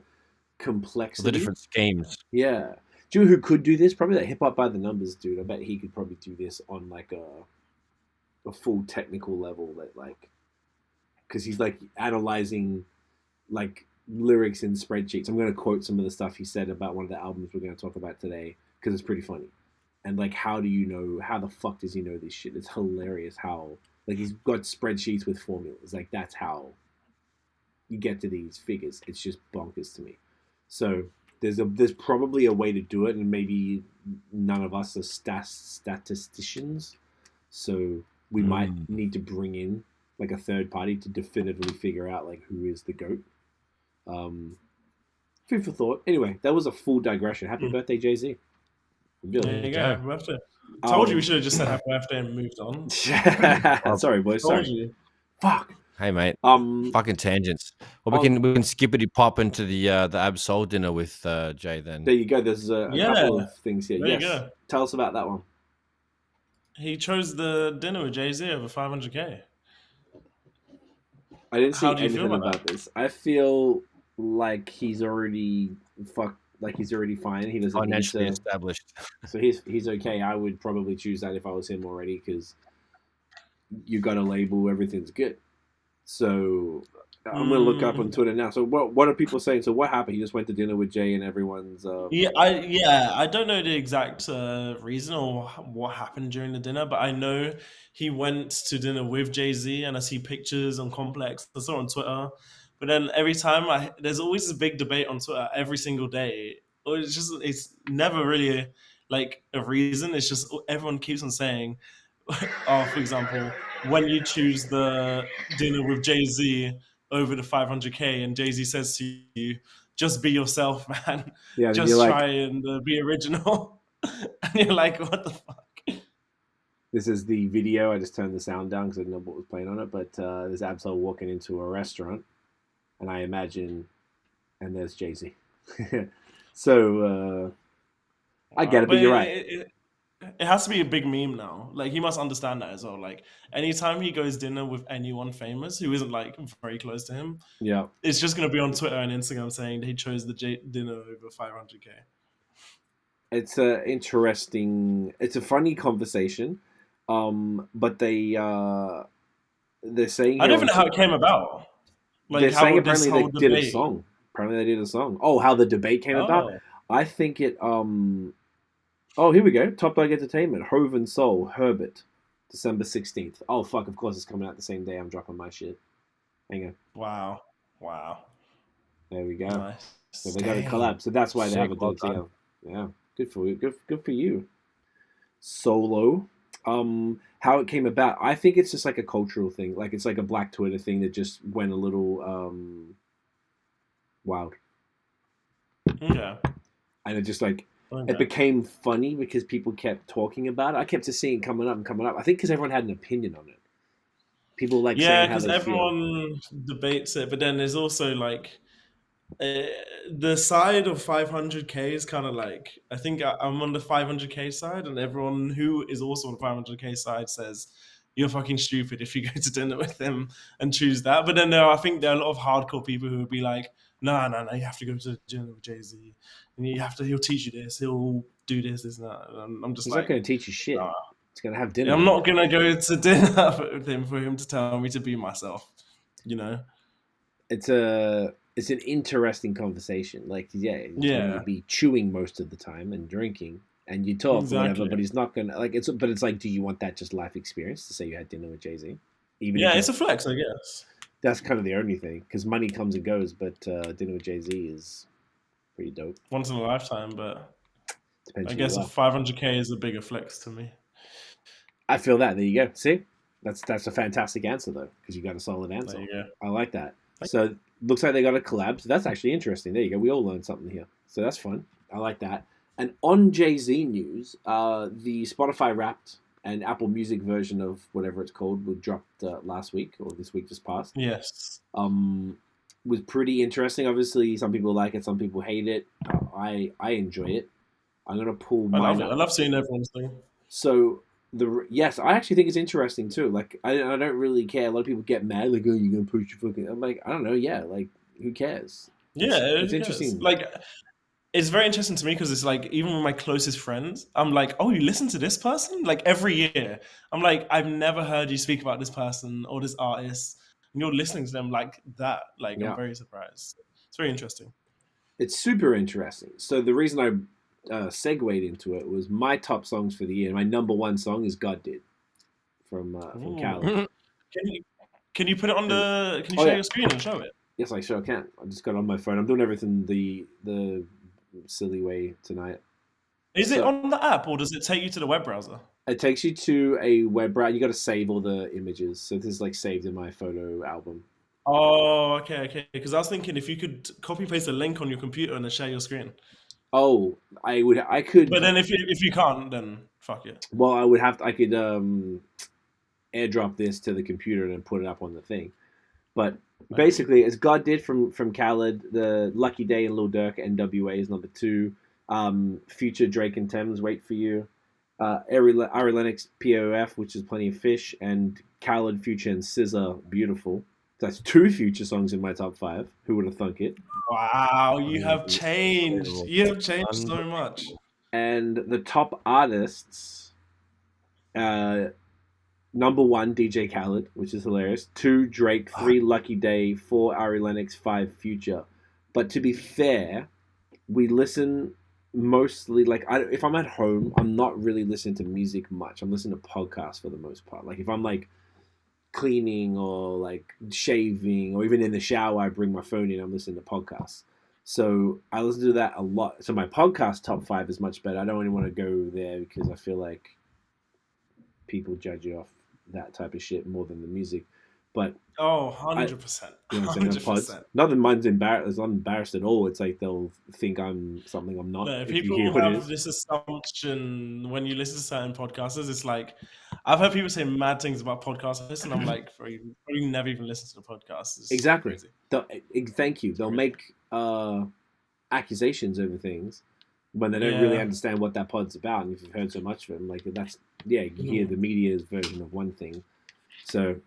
complexity. The different schemes. Yeah. Do you know who could do this? Probably that Hip Hop by the Numbers dude. I bet he could probably do this on like a full technical level, that like, because he's like analyzing like lyrics in spreadsheets. I'm going to quote some of the stuff he said about one of the albums we're going to talk about today, because it's pretty funny. And like, how the fuck does he know this shit? It's hilarious how, like, he's got spreadsheets with formulas. Like, that's how you get to these figures. It's just bonkers to me. So there's probably a way to do it, and maybe none of us are statisticians. So we might need to bring in like a third party to definitively figure out like who is the GOAT. Food for thought. Anyway, that was a full digression. Happy birthday, Jay-Z. There you go. Happy birthday. Told you we should have just said happy birthday and moved on. Sorry, boys. Sorry. Fuck. Hey, mate. Fucking tangents. Well, we can skippity pop into the Absol dinner with Jay then. There you go. There's a couple of things here. There you go. Tell us about that one. He chose the dinner with Jay-Z over 500K. I didn't see anything about this. I feel like he's already fucked. Like he's already fine. He doesn't financially established. So he's okay. I would probably choose that if I was him already, because you got a label, everything's good. So I'm gonna look up on Twitter now. So what are people saying? So what happened? He just went to dinner with Jay and everyone's. I don't know the exact reason or what happened during the dinner, but I know he went to dinner with Jay-Z, and I see pictures on Complex. I saw it on Twitter, but then every time there's always this big debate on Twitter every single day. Or it's never really like a reason. It's just everyone keeps on saying, for example, when you choose the dinner with Jay-Z over the 500K, and Jay-Z says to you, "Just be yourself, man. Yeah, then you're Just like, try and be original." And you're like, "What the fuck?" this is the video. I just turned the sound down because I didn't know what was playing on it. But there's Absol walking into a restaurant, and I imagine, and there's Jay-Z. So I get it, but you're right. It has to be a big meme now. Like, he must understand that as well. Like, anytime he goes dinner with anyone famous who isn't like very close to him, Yeah, it's just gonna be on Twitter and Instagram saying that he chose the dinner over 500K. it's it's a funny conversation, but they're saying I don't even know how it came about. Like, they're how saying this apparently whole they did a debate. song. Apparently they did a song. Oh, how the debate came about? Oh, I think it Oh, here we go. Top Dog Entertainment, Hove and Soul, Herbert, December 16th. Oh, fuck, of course it's coming out the same day I'm dropping my shit. Hang on. wow. There we go. Nice. So they got a collab. So that's why they have a Well deal together. Yeah, good for you. Good for you. Solo. How it came about. I think it's just like a cultural thing. Like, it's like a Black Twitter thing that just went a little wild. Okay. And it just like... It became funny because people kept talking about it. I kept just seeing coming up. I think because everyone had an opinion on it. People like saying how because they everyone debates it, but then there's also like the side of 500K is kind of like, I think I'm on the 500K side, and everyone who is also on the 500K side says you're fucking stupid if you go to dinner with him and choose that. But then I think there are a lot of hardcore people who would be like, no, you have to go to dinner with Jay-Z, and he'll teach you this, he'll do this and that. And I'm just He's like, not going to teach you shit. nah. He's going to have dinner. I'm not gonna go to dinner with him for him to tell me to be myself. You know. It's an interesting conversation. Like, he's going to be chewing most of the time and drinking, and you talk whatever. But he's not going to like it's. But it's like, do you want that just life experience to say you had dinner with Jay-Z? It's a flex, I guess. That's kind of the only thing, because money comes and goes, but dinner with Jay-Z is pretty dope. Once in a lifetime, but depends. I guess a 500K is a bigger flex to me. I feel that. There you go. See, that's a fantastic answer though, because you got a solid answer. There you go. I like that. So looks like they got a collab. So that's actually interesting. There you go. We all learned something here. So that's fun. I like that. And on Jay-Z news, the Spotify Wrapped and Apple Music version of whatever it's called was dropped last week, or this week just passed. Yes. Was pretty interesting. Obviously, some people like it, some people hate it. I enjoy it. I'm gonna pull mine up. I love seeing everyone's thing. So yes, I actually think it's interesting too. Like, I don't really care. A lot of people get mad, like, oh, you're gonna push your fucking. I'm like, I don't know. Yeah, like, who cares? It's interesting. Like, it's very interesting to me because it's like, even with my closest friends, I'm like, oh, you listen to this person? Like, every year, I'm like, I've never heard you speak about this person or this artist, and you're listening to them like that. Like, I'm very surprised. It's very interesting. It's super interesting. So the reason I segued into it was my top songs for the year. My number one song is "God Did" from Khaled. Can you put it on the? Can you share your screen and show it? Yes, I sure can. I just got it on my phone. I'm doing everything the silly way tonight. Is it on the app, or does it take you to the web browser? It takes you to a web browser. You got to save all the images. So this is like saved in my photo album. Oh, okay. Because I was thinking if you could copy paste a link on your computer and then share your screen. Oh, I could. But then if you can't, then fuck it. Well, I could airdrop this to the computer and then put it up on the thing. But basically, it's God Did from Khaled, the Lucky Day and Lil Durk, NWA is number 2. Future Drake and Thames, Wait For You. Ari Lennox, POF, which is Plenty of Fish, and Khaled, Future, and SZA, Beautiful. That's 2 Future songs in my top 5. Who would have thunk it? Wow, you have changed. You have changed so much. And the top artists, Number 1, DJ Khaled, which is hilarious. 2, Drake. 3, Lucky Day. 4, Ari Lennox. 5, Future. But to be fair, we listen mostly like if I'm at home, I'm not really listening to music much. I'm listening to podcasts for the most part. Like if I'm like cleaning or like shaving or even in the shower, I bring my phone in. I'm listening to podcasts. So I listen to that a lot. So my podcast top 5 is much better. I don't really want to go there because I feel like people judge you off that type of shit more than the music. But 100%. You know what I'm saying? 100%. Not that mine's embarrassed. I'm embarrassed at all. It's like they'll think I'm something I'm not. No, if people you hear have this assumption when you listen to certain podcasters. It's like I've heard people say mad things about podcasters, and I'm like, bro, you never even listen to the podcast. It's exactly. Crazy. Thank you. They'll make accusations over things when they don't really understand what that pod's about. And if you've heard so much of them, like that's you hear the media's version of one thing. So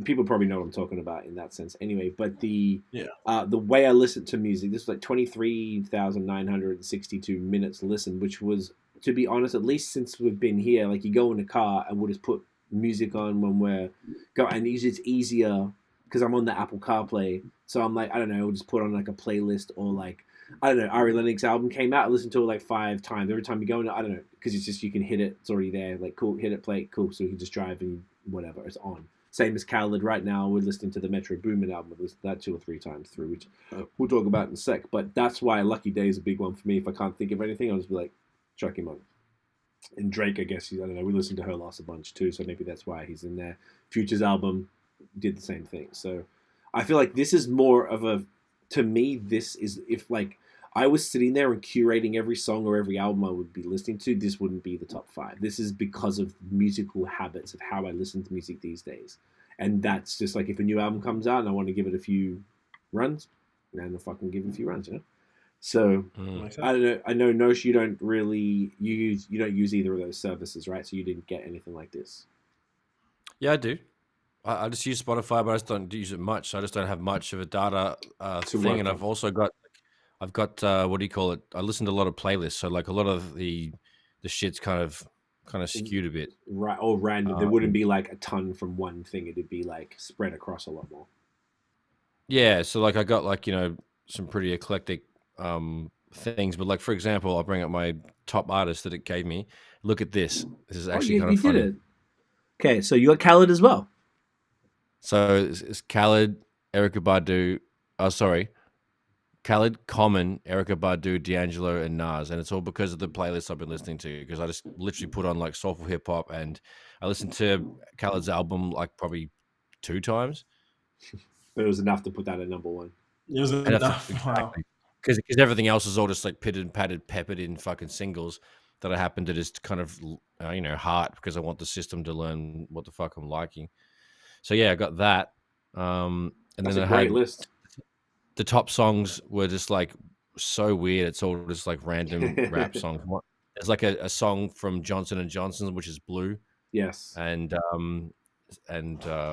people probably know what I'm talking about in that sense anyway. But the way I listen to music, this was like 23,962 minutes listened, which was, to be honest, at least since we've been here, like you go in a car and we'll just put music on when we're going, and it's easier because I'm on the Apple CarPlay. So I'm like, I don't know, we'll just put on like a playlist or like, I don't know, Ari Lennox album came out, I listened to it like 5 times. Every time you go in, I don't know, because it's just, you can hit it, it's already there. Like, cool, hit it, play it, cool. So you can just drive and whatever, it's on. Same as Khaled right now. We're listening to the Metro Boomin album. We've listened to that 2 or 3 times through, which we'll talk about in a sec. But that's why Lucky Day is a big one for me. If I can't think of anything, I'll just be like, chuck him on. And Drake, I guess, I don't know, we listened to Her Loss a bunch too, so maybe that's why he's in there. Future's album did the same thing. So I feel like this is more of a, to me, this is, if like I was sitting there and curating every song or every album I would be listening to, this wouldn't be the top 5. This is because of musical habits of how I listen to music these days. And that's just like, if a new album comes out and I want to give it a few runs, then I'll fucking give it a few runs, you know? So I don't know. I know, Nosh, you don't really you don't use either of those services, right? So you didn't get anything like this. Yeah, I do. I just use Spotify, but I just don't use it much. So I just don't have much of a data thing. And I've also got, what do you call it? I listen to a lot of playlists. So like a lot of the shit's kind of skewed a bit. Right, or random. There wouldn't be like a ton from one thing. It'd be like spread across a lot more. Yeah. So like I got like, some pretty eclectic things, but like for example, I'll bring up my top artist that it gave me. Look at this. This is actually kind of funny. Did it. Okay, so you got Khaled as well. So it's Khaled, Erykah Badu. Oh, sorry, Khaled, Common, Erykah Badu, D'Angelo, and Nas, and it's all because of the playlist I've been listening to. Because I just literally put on like soulful hip hop, and I listened to Khaled's album like probably 2 times. But it was enough to put that at number 1. It was enough. Exactly. Wow. Because everything else is all just like pitted and patted, peppered in fucking singles that I happen to just kind of, heart because I want the system to learn what the fuck I'm liking. So yeah, I got that. And that's then a I great had list. The top songs were just like so weird. It's all just like random rap songs. There's like a song from Johnson & Johnson, which is Blue. Yes. And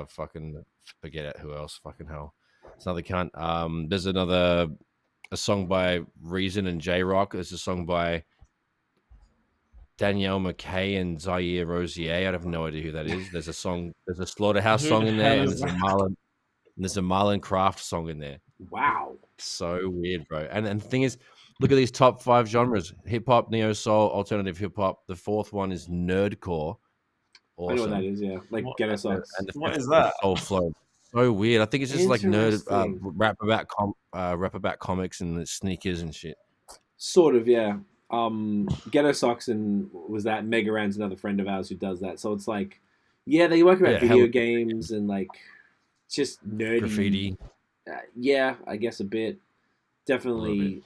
fucking forget it. Who else? Fucking hell. It's another cunt. There's a song by Reason and J-Rock. There's a song by Danielle McKay and Zaire Rosier. I have no idea who that is. There's a Slaughterhouse song in there, and there's a Marlon Craft song in there. Wow. So weird, bro. And the thing is, look at these top 5 genres: hip hop, neo soul, alternative hip hop. The 4th one is nerdcore. Awesome. I know what that is, yeah. Like Ghetto Sucks. What is that? Soul flow. So weird. I think it's just like nerd rap about comics and sneakers and shit. Sort of, yeah. Ghetto Socks and was that Mega Ran's another friend of ours who does that. So it's like, yeah, they work about video games and like just nerdy graffiti. Yeah, I guess a bit. Definitely.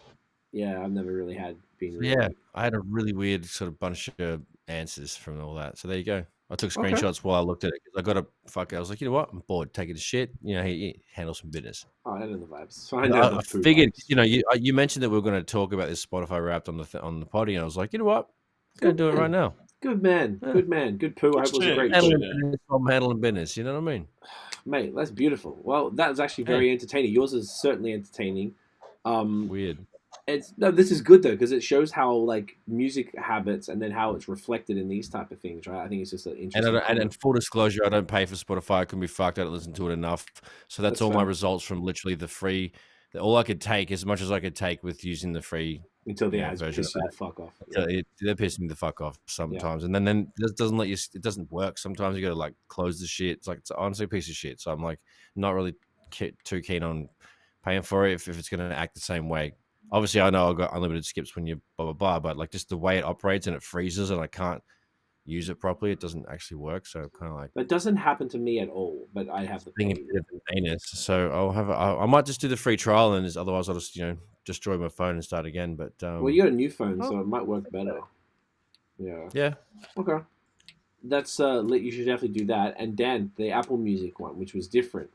Yeah, I've never really had been. Really... Yeah, I had a really weird sort of bunch of answers from all that. So there you go. I took screenshots while I looked at it because I was like, you know what? I'm bored taking a shit. He handle some business. Oh, I know the vibes. I figured, you mentioned that we were going to talk about this Spotify Wrapped on the potty, and I was like, you know what? I'm going to do it right now. Good man. Yeah. Good man. Good poo. I hope it was a great show. I'm handling business. You know what I mean? Mate, that's beautiful. Well, that was actually very entertaining. Yours is certainly entertaining. Weird. This is good though because it shows how like music habits and then how it's reflected in these type of things, right? I think it's just an interesting. And full disclosure, I don't pay for Spotify. I can be fucked. I don't listen to it enough. So that's all fair. my results from literally the free. All I could take, as much as I could take with using the free until the ads version. piss you the fuck off. They're pissing me the fuck off sometimes, and then it doesn't let you. It doesn't work. Sometimes you got to like close the shit. It's like it's honestly a piece of shit. So I'm like not really too keen on paying for it if it's going to act the same way. Obviously, I know I've got unlimited skips when you blah blah blah, but like just the way it operates and it freezes and I can't use it properly, it doesn't actually work. So kind of like that doesn't happen to me at all. But I have the thing. So I'll have. I might just do the free trial, and otherwise I'll just destroy my phone and start again. But well, you got a new phone, so it might work better. Yeah. Yeah. Okay. That's you should definitely do that. And Dan, the Apple Music one, which was different.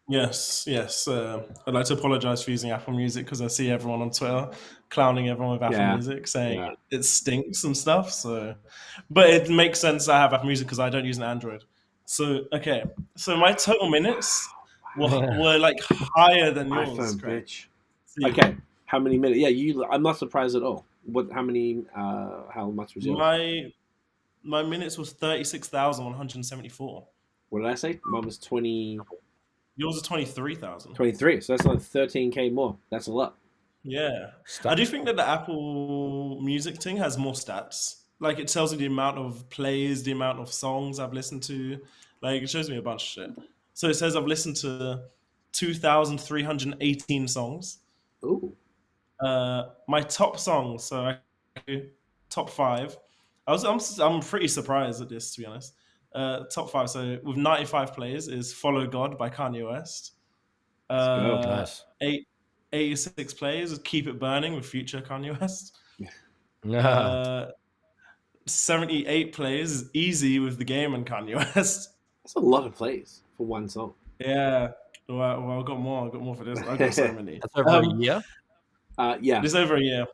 Yes. I'd like to apologize for using Apple Music because I see everyone on Twitter clowning everyone with Apple Music, saying it stinks and stuff. So, but it makes sense I have Apple Music because I don't use an Android. So, okay. So my total minutes were like higher than yours. iPhone, bitch. Okay. How many minutes? Yeah, I'm not surprised at all. How many? How much was yours? My minutes was 36,174. What did I say? Mine was 20. Yours is 23,000. 23. So that's like 13K more. That's a lot. Yeah. I do think that the Apple Music thing has more stats. Like it tells me the amount of plays, the amount of songs I've listened to. Like it shows me a bunch of shit. So it says I've listened to 2,318 songs. Ooh. My top songs, so top 5. I'm pretty surprised at this, to be honest. Top 5, so with 95 plays is "Follow God" by Kanye West. Nice. 86 plays is "Keep It Burning" with Future Kanye West. 78 plays is "Easy" with The Game and Kanye West. That's a lot of plays for one song. Yeah. Well, I've got more. I've got more for this. I've got so many. That's over a year? Yeah. This over a year.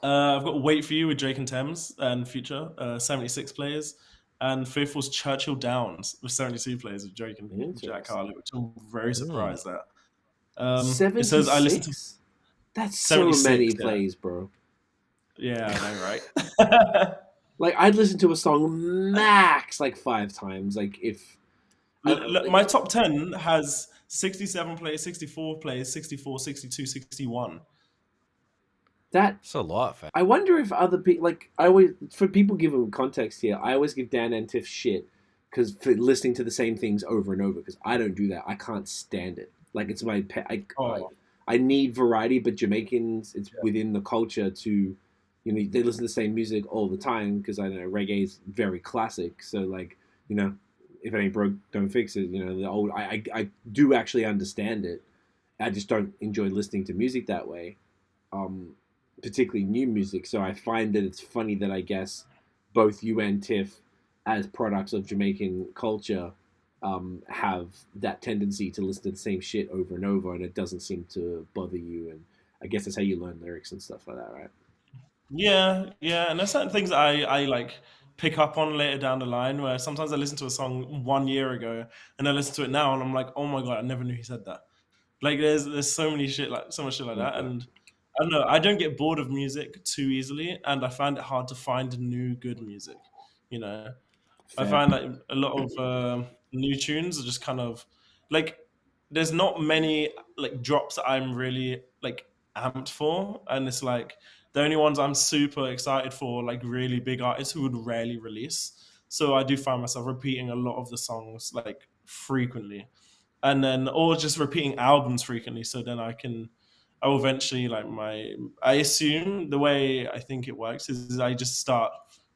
I've got "Wait for You" with Drake and Thames and Future, 76 plays. And 5th was "Churchill Downs" with 72 plays with Drake and Jack Harlow, which I'm very surprised at. 76? It says I listened to That's so many plays, bro. Yeah, I know, right? Like I'd listen to a song max like 5 times. Like if my top 10 has 67 plays, 64 plays, 64, 62, 61. That's a lot. Fam. I wonder if other people for people giving context here, I always give Dan and Tiff shit because for listening to the same things over and over because I don't do that. I can't stand it. Like it's my pet. I need variety, but Jamaicans, it's within the culture to, they listen to the same music all the time because I know reggae is very classic. So like, if it ain't broke, don't fix it. The old. I do actually understand it. I just don't enjoy listening to music that way. Particularly new music, so I find that it's funny that I guess both you and Tiff, as products of Jamaican culture, have that tendency to listen to the same shit over and over, and it doesn't seem to bother you. And I guess that's how you learn lyrics and stuff like that, right? Yeah, and there's certain things that I like pick up on later down the line. Where sometimes I listen to a song 1 year ago, and I listen to it now, and I'm like, oh my god, I never knew he said that. Like there's so much shit like that, and I don't know. I don't get bored of music too easily, and I find it hard to find new good music. Fair. I find that a lot of new tunes are just kind of like there's not many like drops that I'm really like amped for, and it's like the only ones I'm super excited for, like really big artists who would rarely release. So I do find myself repeating a lot of the songs like frequently, and then or just repeating albums frequently. So then I will eventually I assume the way I think it works is I just start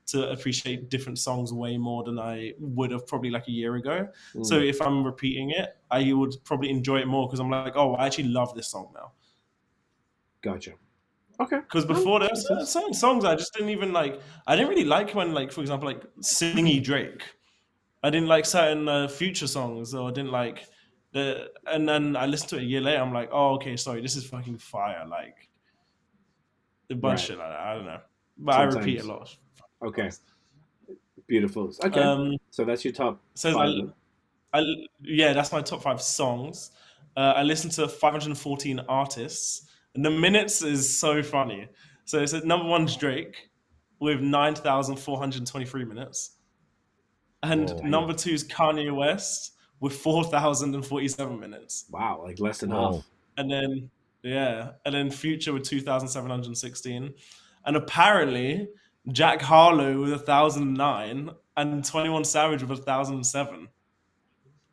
to appreciate different songs way more than I would have probably like a year ago. So if I'm repeating it, I would probably enjoy it more because I'm like, oh, I actually love this song now. Gotcha. Okay. Because before there were certain songs I just didn't even like. I didn't really like when, like, for example, like Singy Drake. I didn't like certain Future songs, or I didn't like and then I listened to it a year later. I'm like, oh, okay, sorry, this is fucking fire. Like a bunch of shit like that. I don't know, but sometimes I repeat a lot. Okay, beautiful. Okay, so that's your top. So 5. That's my top 5 songs. I listened to 514 artists. And the minutes is so funny. So it's at number 1's Drake with 9,423 minutes. And Whoa. number 2 is Kanye West with 4,047 minutes. Wow, like less than Whoa. half. And then Future with 2,716. And apparently Jack Harlow with 1,009 and 21 Savage with 1,007.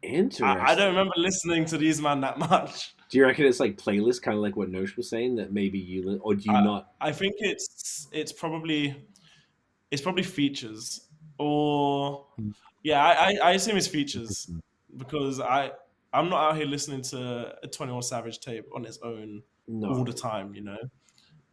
Interesting. I don't remember listening to these man that much. Do you reckon it's like playlist, kind of like what Nosh was saying, that maybe or do you not? I think it's probably features, or I assume it's features, because I'm not out here listening to a 21 Savage tape on its own all the time, you know.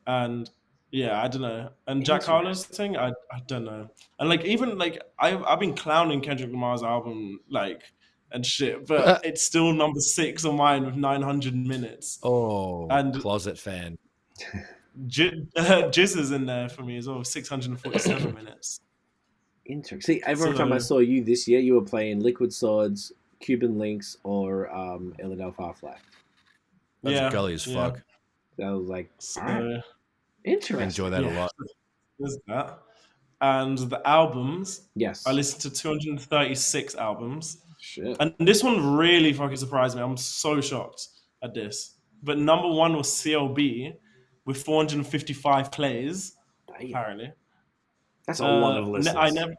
And yeah, I don't know. And Jack Harlow's thing, I don't know. And like even like I've been clowning Kendrick Lamar's album like and shit, but it's still number 6 on mine with 900 minutes. Oh, and closet fan. Jizz is in there for me as well, 647 minutes. Interesting. See, every time I saw you this year, you were playing Liquid Swords, Cuban Links, or Philadelphia Flat. That's gully as fuck. That was like, all right. Interesting. I enjoy that a lot. There's that. And the albums, yes, I listened to 236 albums. Shit. And this one really fucking surprised me. I'm so shocked at this. But number 1 was CLB with 455 plays. Damn. Apparently. That's a lot of listens. I know,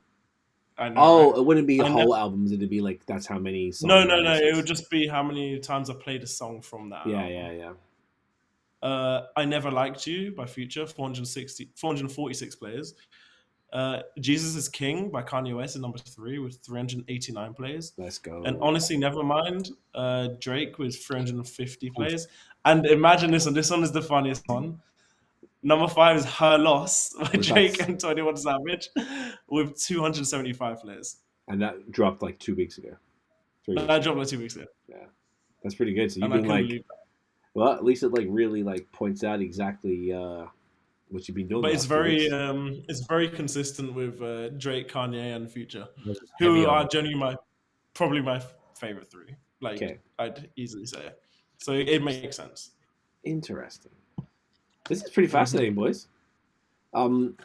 right? It wouldn't be whole albums. It'd be like, that's how many songs. No. It would just be how many times I played a song from that album. I Never Liked You by Future, 446 plays. Jesus is King by Kanye West is number 3 with 389 plays. Let's go. And Honestly Nevermind, Drake with 350 plays. And imagine this one. This one is the funniest one. Number 5 is Her Loss by Drake and 21 Savage with 275 plays. And that dropped like 2 weeks ago. That dropped like 2 weeks ago. Yeah, that's pretty good. So you've been like, well, at least it like really like points out exactly what you've been doing. But it's very consistent with Drake, Kanye, and Future, who are generally probably my favorite 3. Like I'd easily say it. So it makes sense. Interesting. This is pretty fascinating, boys.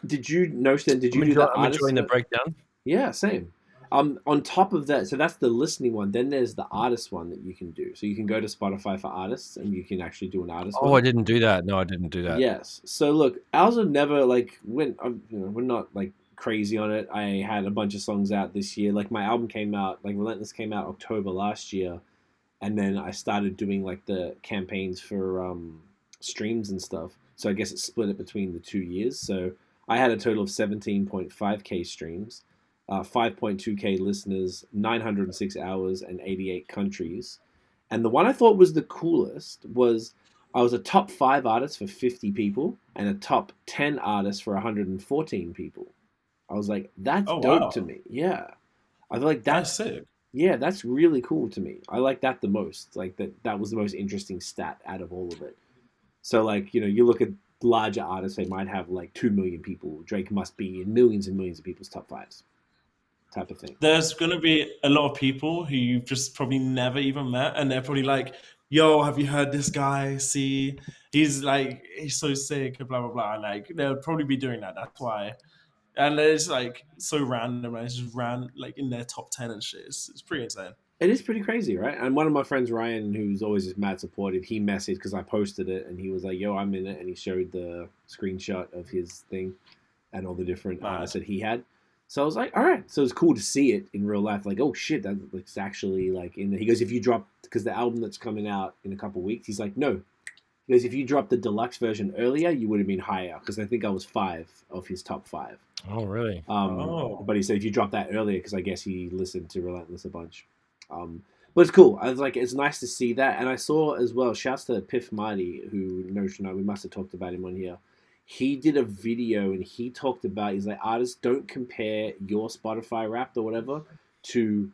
Did you notice then? Did you do that? I'm enjoying the breakdown. Yeah, same. On top of that, so that's the listening one. Then there's the artist one that you can do. So you can go to Spotify for artists, and you can actually do an artist. Oh, I didn't do that. No, I didn't do that. Yes. So look, ours are never like we're not like crazy on it. I had a bunch of songs out this year. Like my album came out, like Relentless came out October last year, and then I started doing like the campaigns for streams and stuff. So I guess it split it between the 2 years. So I had a total of 17.5K streams, 5.2K listeners, 906 hours, and 88 countries. And the one I thought was the coolest was I was a top 5 artist for 50 people and a top 10 artist for 114 people. I was like, that's dope to me. Yeah. I feel like that's sick. Yeah, that's really cool to me. I like that the most. Like that was the most interesting stat out of all of it. So, like, you know, you look at larger artists, they might have like 2 million people. Drake must be in millions and millions of people's top 5s type of thing. There's going to be a lot of people who you've just probably never even met. And they're probably like, yo, have you heard this guy? See, he's so sick, blah, blah, blah. And like, they'll probably be doing that. That's why. And it's like so random. It's just like in their top 10 and shit. It's pretty insane. It is pretty crazy, right? And one of my friends, Ryan, who's always just mad supportive, he messaged because I posted it and he was like, yo, I'm in it. And he showed the screenshot of his thing and all the different artists that he had. So I was like, all right. So it's cool to see it in real life. Like, oh shit, that's actually like in there. He goes, if you drop, because the album that's coming out in a couple of weeks, he's like, no. He goes, if you dropped the deluxe version earlier, you would have been higher. Because I think I was 5 of his top 5. Oh, really? But he said if you dropped that earlier, because I guess he listened to Relentless a bunch. But it's cool. I was like, it's nice to see that. And I saw as well, shouts to Piff Marty, who knows, we must have talked about him on here. He did a video and he talked about, he's like, artists, don't compare your Spotify Wrapped or whatever to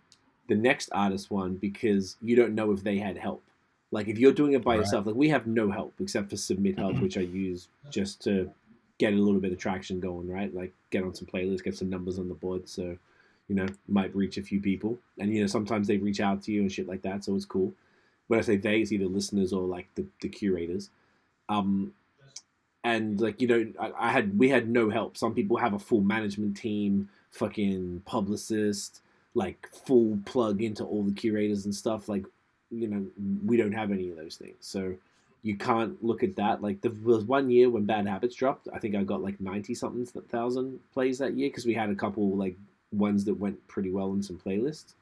the next artist one because you don't know if they had help. Like if you're doing it by yourself, like we have no help except for Submit Help, which I use just to get a little bit of traction going, right? Like get on some playlists, get some numbers on the board. So, you know, might reach a few people. And, you know, sometimes they reach out to you and shit like that. So it's cool. When I say they, it's either listeners or like the curators. And like, you know, we had no help. Some people have a full management team, fucking publicist, like full plug into all the curators and stuff. Like, you know, we don't have any of those things. So you can't look at that. Like there was one year when Bad Habits dropped. I think I got like 90 something thousand plays that year because we had a couple like ones that went pretty well in some playlists.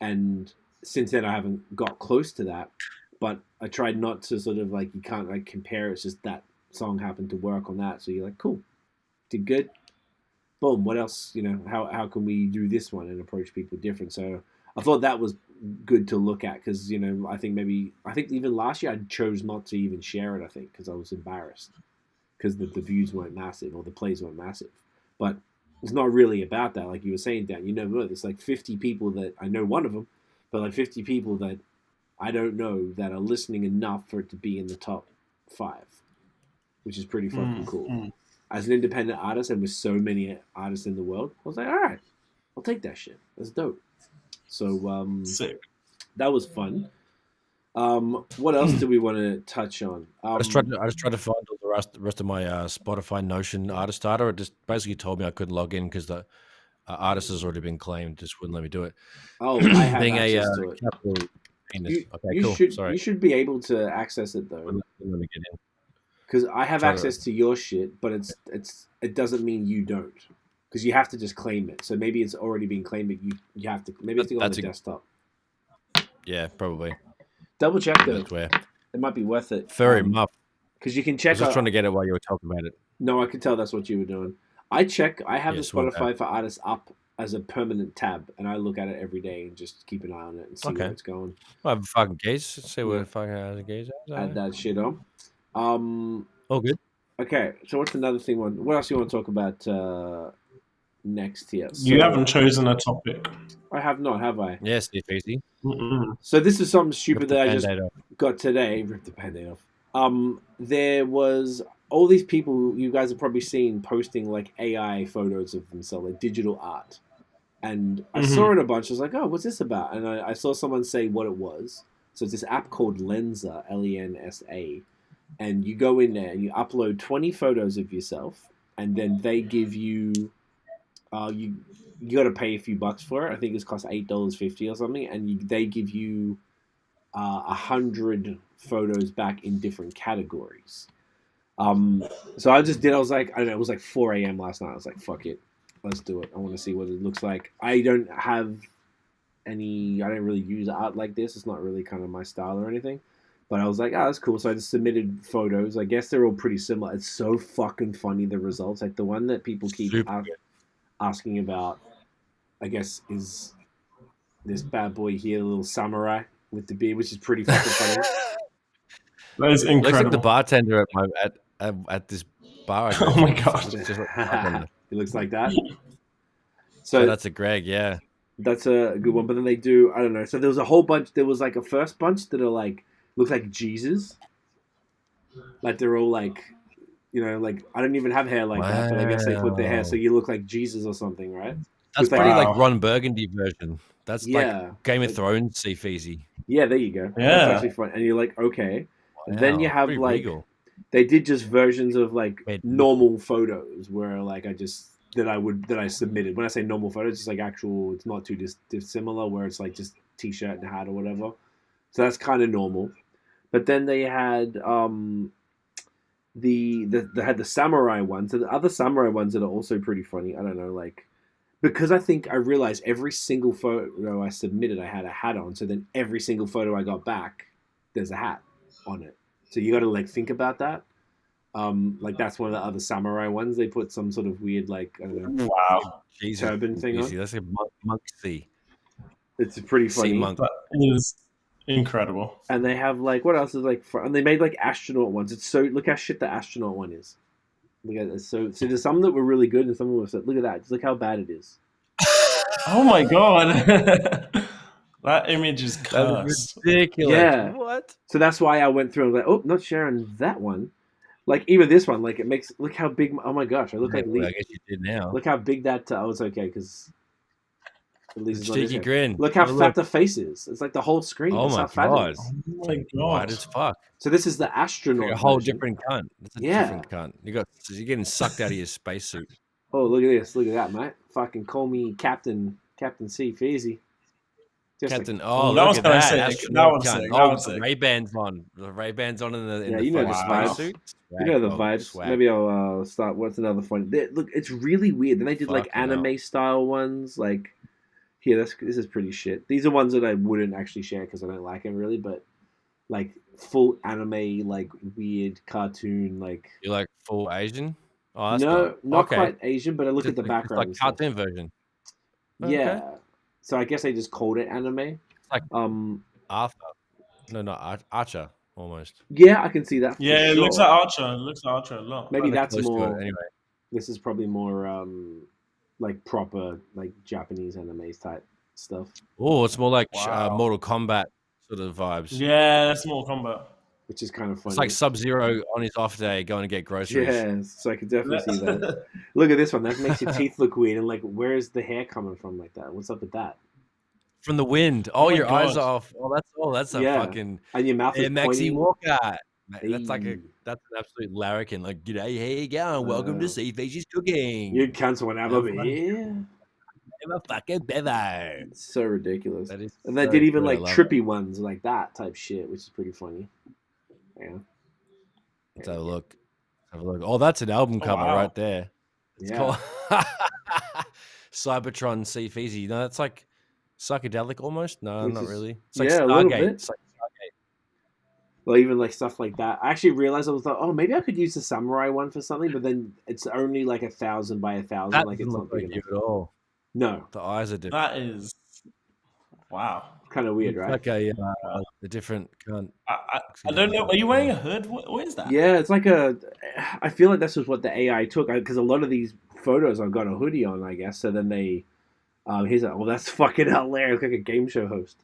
And since then I haven't got close to that. But I tried not to sort of like, you can't like compare. It's just that song happened to work on that. So you're like, cool, did good. Boom. What else? You know, how can we do this one and approach people different? So I thought that was good to look at because, you know, I think even last year I chose not to even share it. I think because I was embarrassed because the views weren't massive or the plays weren't massive. But it's not really about that. Like you were saying, Dan, you never know. There's like 50 people that I know one of them, but like 50 people that I don't know that are listening enough for it to be in the top 5, which is pretty fucking cool. As an independent artist and with so many artists in the world, I was like, all right, I'll take that shit. That's dope. So sick. That was fun. What else do we want to touch on? I just tried to find all the rest of my Spotify Notion artist data. It just basically told me I couldn't log in because the artist has already been claimed. Just wouldn't let me do it. Oh, I have access to it. You should be able to access it though. Let me get in. Because I have access to your shit, but it doesn't mean you don't. Because you have to just claim it. So maybe it's already been claimed, but you have to. Maybe it's on the desktop. Yeah, probably. Double check though. It might be worth it. Very much. Because you can check. I was just trying to get it while you were talking about it. No, I could tell that's what you were doing. I have the Spotify for Artists up as a permanent tab, and I look at it every day and just keep an eye on it and see where it's going. I have a fucking gaze. See where the fucking has a gaze. Add that shit on. All good. Okay, so what's another thing? What else do you want to talk about next here? So, you haven't chosen a topic. I have not, have I? Yes, it's easy. So this is something stupid that I just got today. Rip the Band-Aid off. There was all these people you guys have probably seen posting like AI photos of themselves, like digital art. And I saw it a bunch. I was like, oh, what's this about? And I saw someone say what it was. So it's this app called Lensa, Lensa. And you go in there and you upload 20 photos of yourself. And then they give you... you got to pay a few bucks for it. I think it's cost $8.50 or something. And they give you 100 photos back in different categories. So I just did. I was like, I don't know. It was like 4 a.m. last night. I was like, fuck it. Let's do it. I want to see what it looks like. I don't really use art like this. It's not really kind of my style or anything. But I was like, that's cool. So I just submitted photos. I guess they're all pretty similar. It's so fucking funny, the results. Like the one that people keep asking about, I guess, is this bad boy here, the little samurai with the beard, which is pretty fucking funny. That is incredible. Looks like the bartender at this bar. Oh my gosh. It looks like that. So that's a Greg, yeah. That's a good one. But then they do, I don't know. So there was a whole bunch. There was like a first bunch that are like, look like Jesus. Like they're all like, you know, like I don't even have hair like that, but I guess they put their hair so you look like Jesus or something, right? That's pretty like Ron Burgundy version. That's like Game of Thrones, Feezy. Yeah, there you go. Yeah. That's actually fun. And you're like, okay. Wow. Then you have like, regal. They did just versions of like normal photos where like that I submitted. When I say normal photos, it's like actual, it's not too dissimilar where it's like just t-shirt and hat or whatever. So that's kind of normal. But then they had they had the samurai ones, and the other samurai ones that are also pretty funny. I don't know, like, because I think I realized every single photo I submitted, I had a hat on. So then every single photo I got back, there's a hat on it. So you got to like think about that. Like that's one of the other samurai ones. They put some sort of weird like I don't know, turban thing on. That's a monk sea. It's pretty funny. Sea monk. That is incredible. And they have like what else is like? And they made like astronaut ones. It's so look how shit the astronaut one is. Look at this. So there's some that were really good and some that were so, look at that. Just look how bad it is. Oh my god. That image is cursed. Ridiculous. Yeah. What? So that's why I went through and was like, oh, not sharing that one. Like even this one, like it makes look how big. Oh my gosh, I look like Lee. I guess you did now. Look how big that. Oh, it's okay because At least it's not Cheeky his grin. Look how Have a fat look. the face is. It's like the whole screen. Oh That's my how fat it god. is. Oh my White god. as fuck. So this is the astronaut A whole version. different cunt. It's a Yeah. different cunt. You're getting sucked out of your spacesuit. Oh, look at this. Look at that, mate. Fucking call me Captain C. Feezy. Just Captain, like, oh, that look one's at kinda that. sick. Astronaut That one's cunt. sick. Oh, That one's sick. Ray-Bans on. The Ray-Bans on in the Yeah, you know the vibes. spacesuit. You know the Swag, vibes. swag. Maybe I'll start. What's another funny? Look, it's really weird. Then they did like Fucking hell. anime style ones. Like, here, this is pretty shit. These are ones that I wouldn't actually share because I don't like them really. But like full anime, like weird cartoon, like You're like full Asian? Oh, that's no, dope. not Okay. quite Asian. But I look at the It's background. like and stuff. cartoon version. Yeah. Okay. So I guess they just called it anime. like- Um. Arthur. No, Archer, almost. Yeah, I can see that. For Yeah, it sure. looks like Archer. It looks like Archer a lot. Maybe Kinda that's close to it more. anyway. This is probably more like proper like Japanese anime type stuff, Oh, it's more like Wow. Mortal Kombat sort of vibes. Yeah, that's more combat. which is kind of funny. It's like Sub-Zero on his off day going to get groceries. yeah, so I could definitely see that. Look at this one. That makes your teeth look weird. And like, where's the hair coming from like that? What's up with that? From the wind. Oh, Oh my your eyes God. are off. Oh, that's a Yeah. fucking And your mouth is Maxi pointing. Walker. That's like Hey. that's an absolute larrikin. Like, g'day, how you going? Welcome to See Faces Cooking. You cunts want to have a beer? Have a fucking bever. It's so ridiculous. That is And they so did even good, I like love trippy ones like that type shit, which is pretty funny. Yeah. Let's have a look. Have a look. Oh, that's an album cover wow. right there. It's Yeah. called Cybertron C Feezy. You know, that's like psychedelic almost. No, Which not is- really. It's like yeah, a little Stargate. bit. It's like Stargate. Well, even like stuff like that. I actually realized I was like, oh, maybe I could use the samurai one for something, but then it's only like 1,000 by 1,000. That Like doesn't it's look not big like enough. you at all. No, The eyes are different. That is wow. kind of weird, It's right? like a different kind. I don't know. Are you wearing a hood? What is that? Yeah, it's like a. I feel like this was what the AI took because a lot of these photos I've got a hoodie on, I guess. So then they, he's like, well, that's fucking hilarious, like a game show host.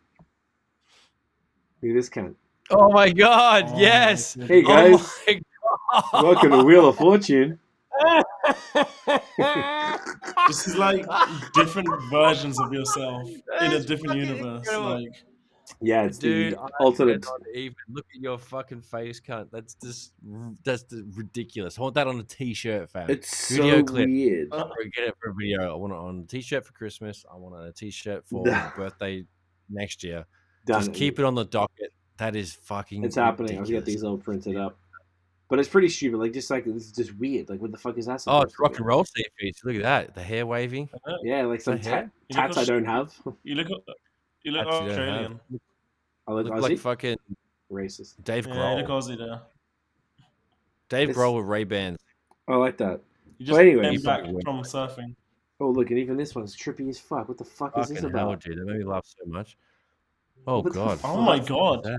Look at this cunt. Oh my god! Oh, yes. my Hey Oh guys, my god! welcome to Wheel of Fortune. This is like different versions of yourself in a That's different fucking universe. incredible. Like Yeah, it's Dude, the I alternate. cannot even look at your fucking face, cunt. That's ridiculous. I want that on a t-shirt, fam. It's Video so clip. weird. Get it for a video. I want it on a t-shirt for Christmas. I want it on a t-shirt for Nah. my birthday next year. Done. Just keep it on the docket. That is fucking. It's happening. I was get these all printed up, but it's pretty stupid. Like it's just weird. Like what the fuck is that? Oh, supposed it's to rock be? and roll CFs. Look at that. The hair waving. Yeah, like some the hair? tats I don't have. you look Tats you don't have. Australian. I look Look Aussie. like fucking Racist. Dave Yeah, you look Grohl. Aussie there. Dave It's- Grohl with Ray-Bans. I like that. You So just anyway, came you back probably would. from surfing. Oh look, and even this one's trippy as fuck. What the fuck is this Fucking hell, about? dude. That made me laugh so much. Oh What the god. fuck? Oh my Fuck. god. That?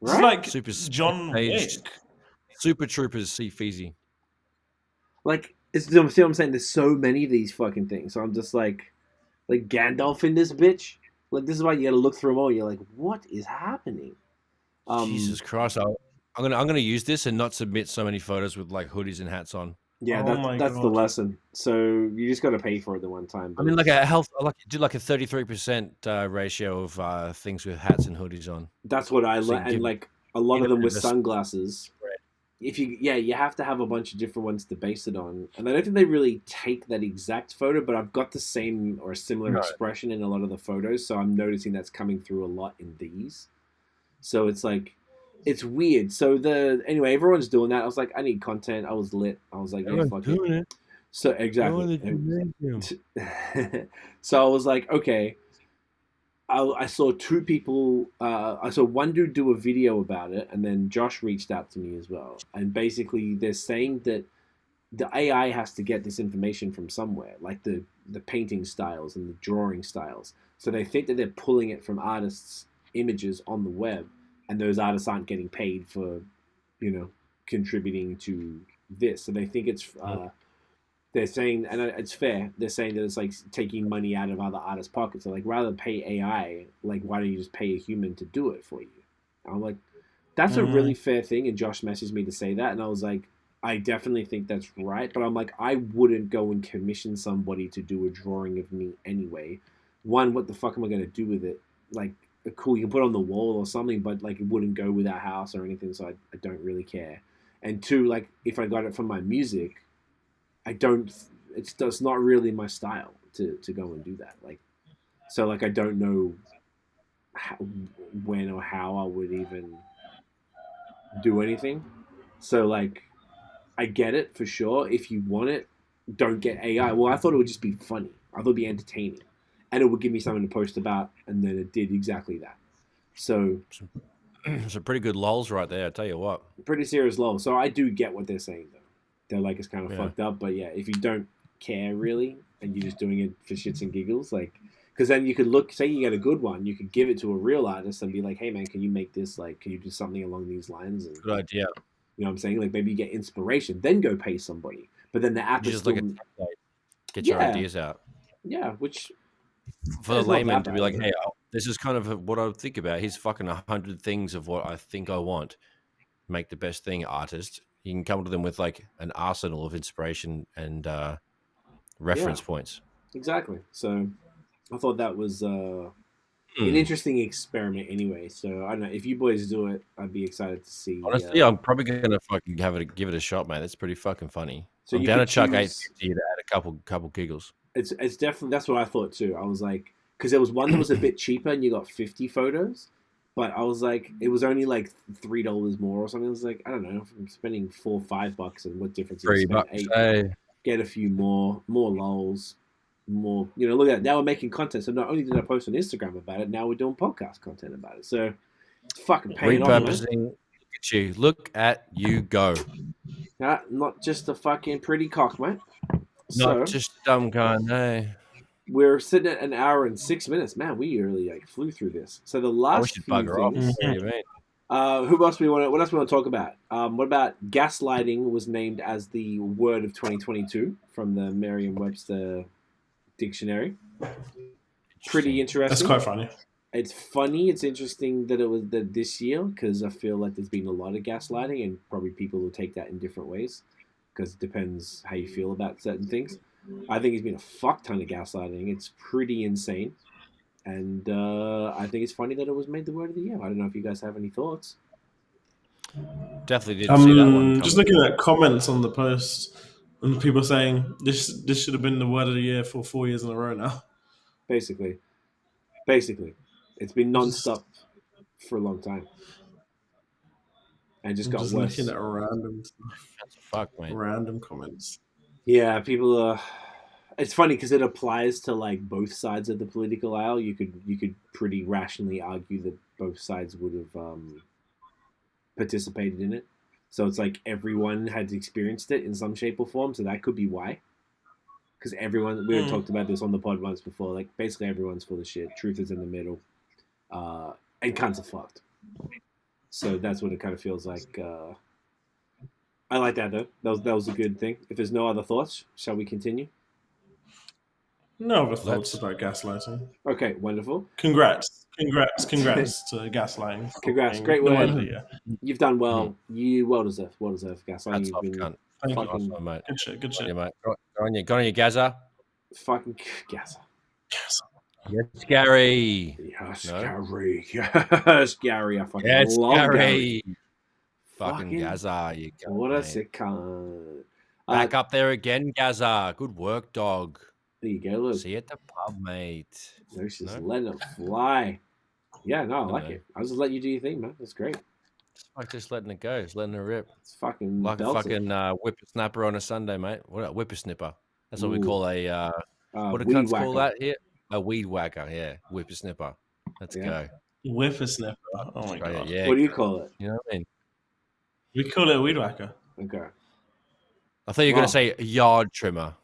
It's Right? like Super John Page. Wick. Super Troopers see Feezy. Like, see what I'm saying? There's so many of these fucking things. So I'm just like Gandalf in this bitch. Like, this is why you gotta look through them all. You're like, what is happening? Jesus Christ. I'm gonna use this and not submit so many photos with like hoodies and hats on. Yeah, Oh my that's the God. lesson. So you just gotta pay for it the one time. I mean, like a health, do like a 33% ratio of things with hats and hoodies on. That's what I So like, and give- like a lot give of it them a with bit of a sunglasses. spread. If you have to have a bunch of different ones to base it on, and I don't think they really take that exact photo, but I've got the same or similar No. expression in a lot of the photos, so I'm noticing that's coming through a lot in these. So it's like, it's weird. So anyway, everyone's doing that. I was like, I need content. I was lit. I was like, yeah, fuck it. So exactly. So I was like, okay. I saw two people. I saw one dude do a video about it, and then Josh reached out to me as well. And basically, they're saying that the AI has to get this information from somewhere, like the painting styles and the drawing styles. So they think that they're pulling it from artists' images on the web, and those artists aren't getting paid for, contributing to this. So they think it's. They're saying, and it's fair, they're saying that it's like taking money out of other artists' pockets. So like, rather than pay AI, like, why don't you just pay a human to do it for you? And I'm like, that's a really fair thing. And Josh messaged me to say that. And I was like, I definitely think that's right. But I'm like, I wouldn't go and commission somebody to do a drawing of me anyway. one, what the fuck am I going to do with it? Like, cool, you can put it on the wall or something, but like it wouldn't go with our house or anything, so I don't really care. And two, like if I got it from my music, I don't. It's not really my style to go and do that. Like, so like I don't know how, when or how I would even do anything. So like I get it for sure. If you want it, don't get AI. Well, I thought it would just be funny. I thought it'd be entertaining, and it would give me something to post about. And then it did exactly that. So some pretty good lols right there. I tell you what, pretty serious lol. So I do get what they're saying though. They're like it's kind of Yeah. fucked up, but yeah, if you don't care really and you're just doing it for shits and giggles, like because then you could look, say you get a good one, you could give it to a real artist and be like, hey man, can you make this? Like, can you do something along these lines? And good idea. you know what I'm saying? Like maybe you get inspiration, then go pay somebody. But then the app You is just still, look at the template, get your Yeah. ideas out. yeah, which For the It's not layman that to be bad, like, is it? hey, this is kind of what I would think about. Here's fucking 100 things of what I think I want. Make the best thing, artist. You can come to them with like an arsenal of inspiration and reference points. exactly. So I thought that was an interesting experiment anyway. So I don't know if you boys do it, I'd be excited to see. Honestly, I'm probably gonna fucking give it a shot, mate. That's pretty fucking funny. So I'm you down to could chuck choose- 850 to add a couple giggles. It's definitely, that's what I thought too. I was like, because there was one that was a bit cheaper and you got 50 photos, but I was like, it was only like $3 more or something. I was like, I don't know, if I'm spending $4 or $5, and what difference? Is $3. Eight, Hey. get a few more lols, more. You know, look at that. Now we're making content. So not only did I post on Instagram about it, now we're doing podcast content about it. So it's fucking paying off. Man. Repurposing. Look at you. Look at you go. Not just a fucking pretty cock, mate. Not just a dumb kind, hey. We're sitting at 1 hour and 6 minutes. Man, we really like flew through this. So the I last wish you'd few bugger off. things. What do you mean? What else we want to talk about? What about gaslighting was named as the word of 2022 from the Merriam-Webster dictionary. Pretty interesting. That's quite funny. It's funny. It's interesting that it was this year because I feel like there's been a lot of gaslighting and probably people will take that in different ways because it depends how you feel about certain things. I think it's been a fuck ton of gaslighting. It's pretty insane. And I think it's funny that it was made the word of the year. I don't know if you guys have any thoughts. Definitely didn't see that one. Just looking at comments on the post and people saying this should have been the word of the year for 4 years in a row now. Basically. It's been non-stop for a long time. And just got just worse. Looking at random stuff. Fuck, mate. Random comments. Yeah, people are... It's funny because it applies to like both sides of the political aisle. You could pretty rationally argue that both sides would have participated in it. So it's like everyone had experienced it in some shape or form. So that could be why. Because everyone, we had talked about this on the pod once before. Like basically everyone's full of shit. Truth is in the middle, and cunts are fucked. So that's what it kind of feels like. I like that though. That was a good thing. If there's no other thoughts, shall we continue? No other thoughts about gaslighting. Okay, wonderful. Congrats to gaslighting. Congrats, great work. You've done well. You well deserved gaslighting. That's You've off, been cunt. fucking, Mate. Good shit. Yeah, mate. Go on your Gaza. fucking gas. Yes, Gary. Yes, No? Gary. Yes, Gary. I fucking Yes, love Gary. Gary. Fucking Gaza. You cunt, What a mate. sick cunt. Back up there again, Gaza. Good work, dog. There you go. Look, See you at the pub, mate. there's just No? letting it fly. Yeah, no, I like No. it. I'll just let you do your thing, man. That's great. It's like just letting it go. Just letting it rip. It's fucking Like belted. a fucking whippersnapper on a Sunday, mate. What a whippersnipper. That's what we Ooh. call a what do Weed cunts call whacker. that here? A weed whacker, yeah. Whippersnipper. Let's Yeah. go. Whippersnapper. Oh my Right, god. yeah. What do you call it? You know what I mean? We call it a weed whacker. Okay. I thought you were Wow. going to say a yard trimmer.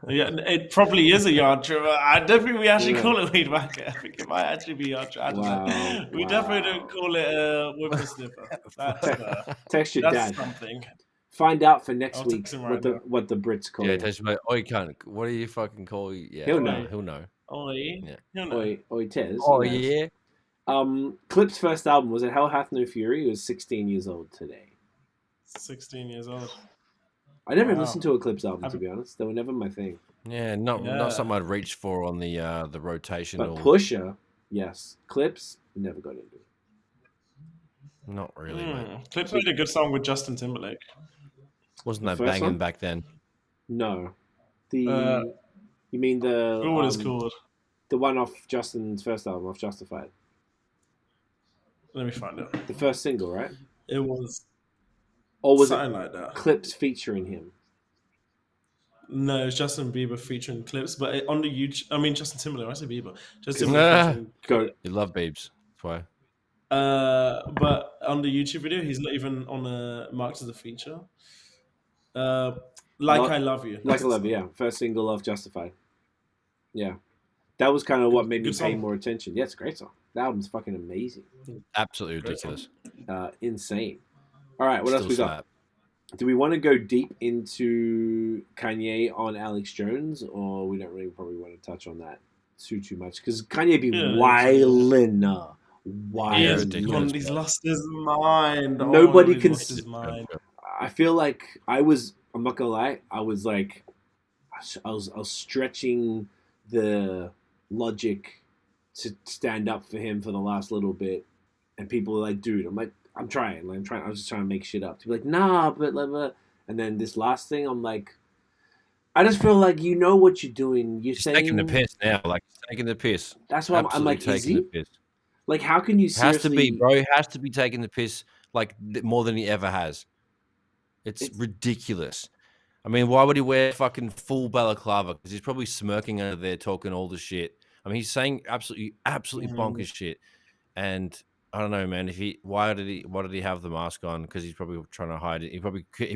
Yeah, it probably is a yard trimmer. I don't think we actually Yeah. call it weed whacker. I think it might actually be yard trimmer. I don't know. Wow, We wow. definitely don't call it a whippersnipper. Text your That's dad. something. Find out for next I'll week text him right now. what the Brits call Yeah, it. it tastes like, oh, you can't. What do you fucking call you? Yeah, He'll know. He'll know. Oi. Yeah. You know. Oi, Tez. Oh, he knows. yeah. Clip's first album was it Hell Hath No Fury. He was 16 years old today. 16 years old. I never Wow. listened to a Clip's album, to be honest. They were never my thing. Yeah, not something I'd reach for on the rotational. But Pusha, yes. Clips, never got into it. Not really, mate. Clips made a good song with Justin Timberlake. Wasn't The that first banging one? back then? No. Uh, You mean what is called? the one off Justin's first album, off Justified? Let me find it. The first single, right? It was Or was something it like that. Clips featuring him? No, it's Justin Bieber featuring Clips, but on the YouTube, I mean Justin Timberlake. I say Bieber. Justin Nah. Timberlake featuring Go. You love Biebs. That's why. But on the YouTube video, he's not even on a marked as a feature. I Love You. Like I Love You, yeah. First single off Justified. Yeah. That was kind of what made me pay more attention. Yeah, it's a great song. The album's fucking amazing. Absolutely ridiculous. Insane. All right, what else we got? Do we want to go deep into Kanye on Alex Jones, or we don't really probably want to touch on that too much? Because Kanye be wildin'. He's lost his mind. Nobody can. Lost his mind. I feel like I'm not gonna lie. I was stretching the logic to stand up for him for the last little bit, and people were like, "Dude," I'm trying. I was just trying to make shit up to be like, "Nah," but and then this last thing, I'm like, I just feel like you know what you're doing. He's taking the piss now. Like taking the piss. That's why I'm like, taking is he? The piss. Like, how can you seriously? Has to be, bro. He has to be taking the piss like more than he ever has. It's ridiculous. I mean, why would he wear fucking full balaclava? Because he's probably smirking under there, talking all the shit. I mean, he's saying absolutely bonkers shit. And I don't know, man. Why did he have the mask on? Because he's probably trying to hide it. He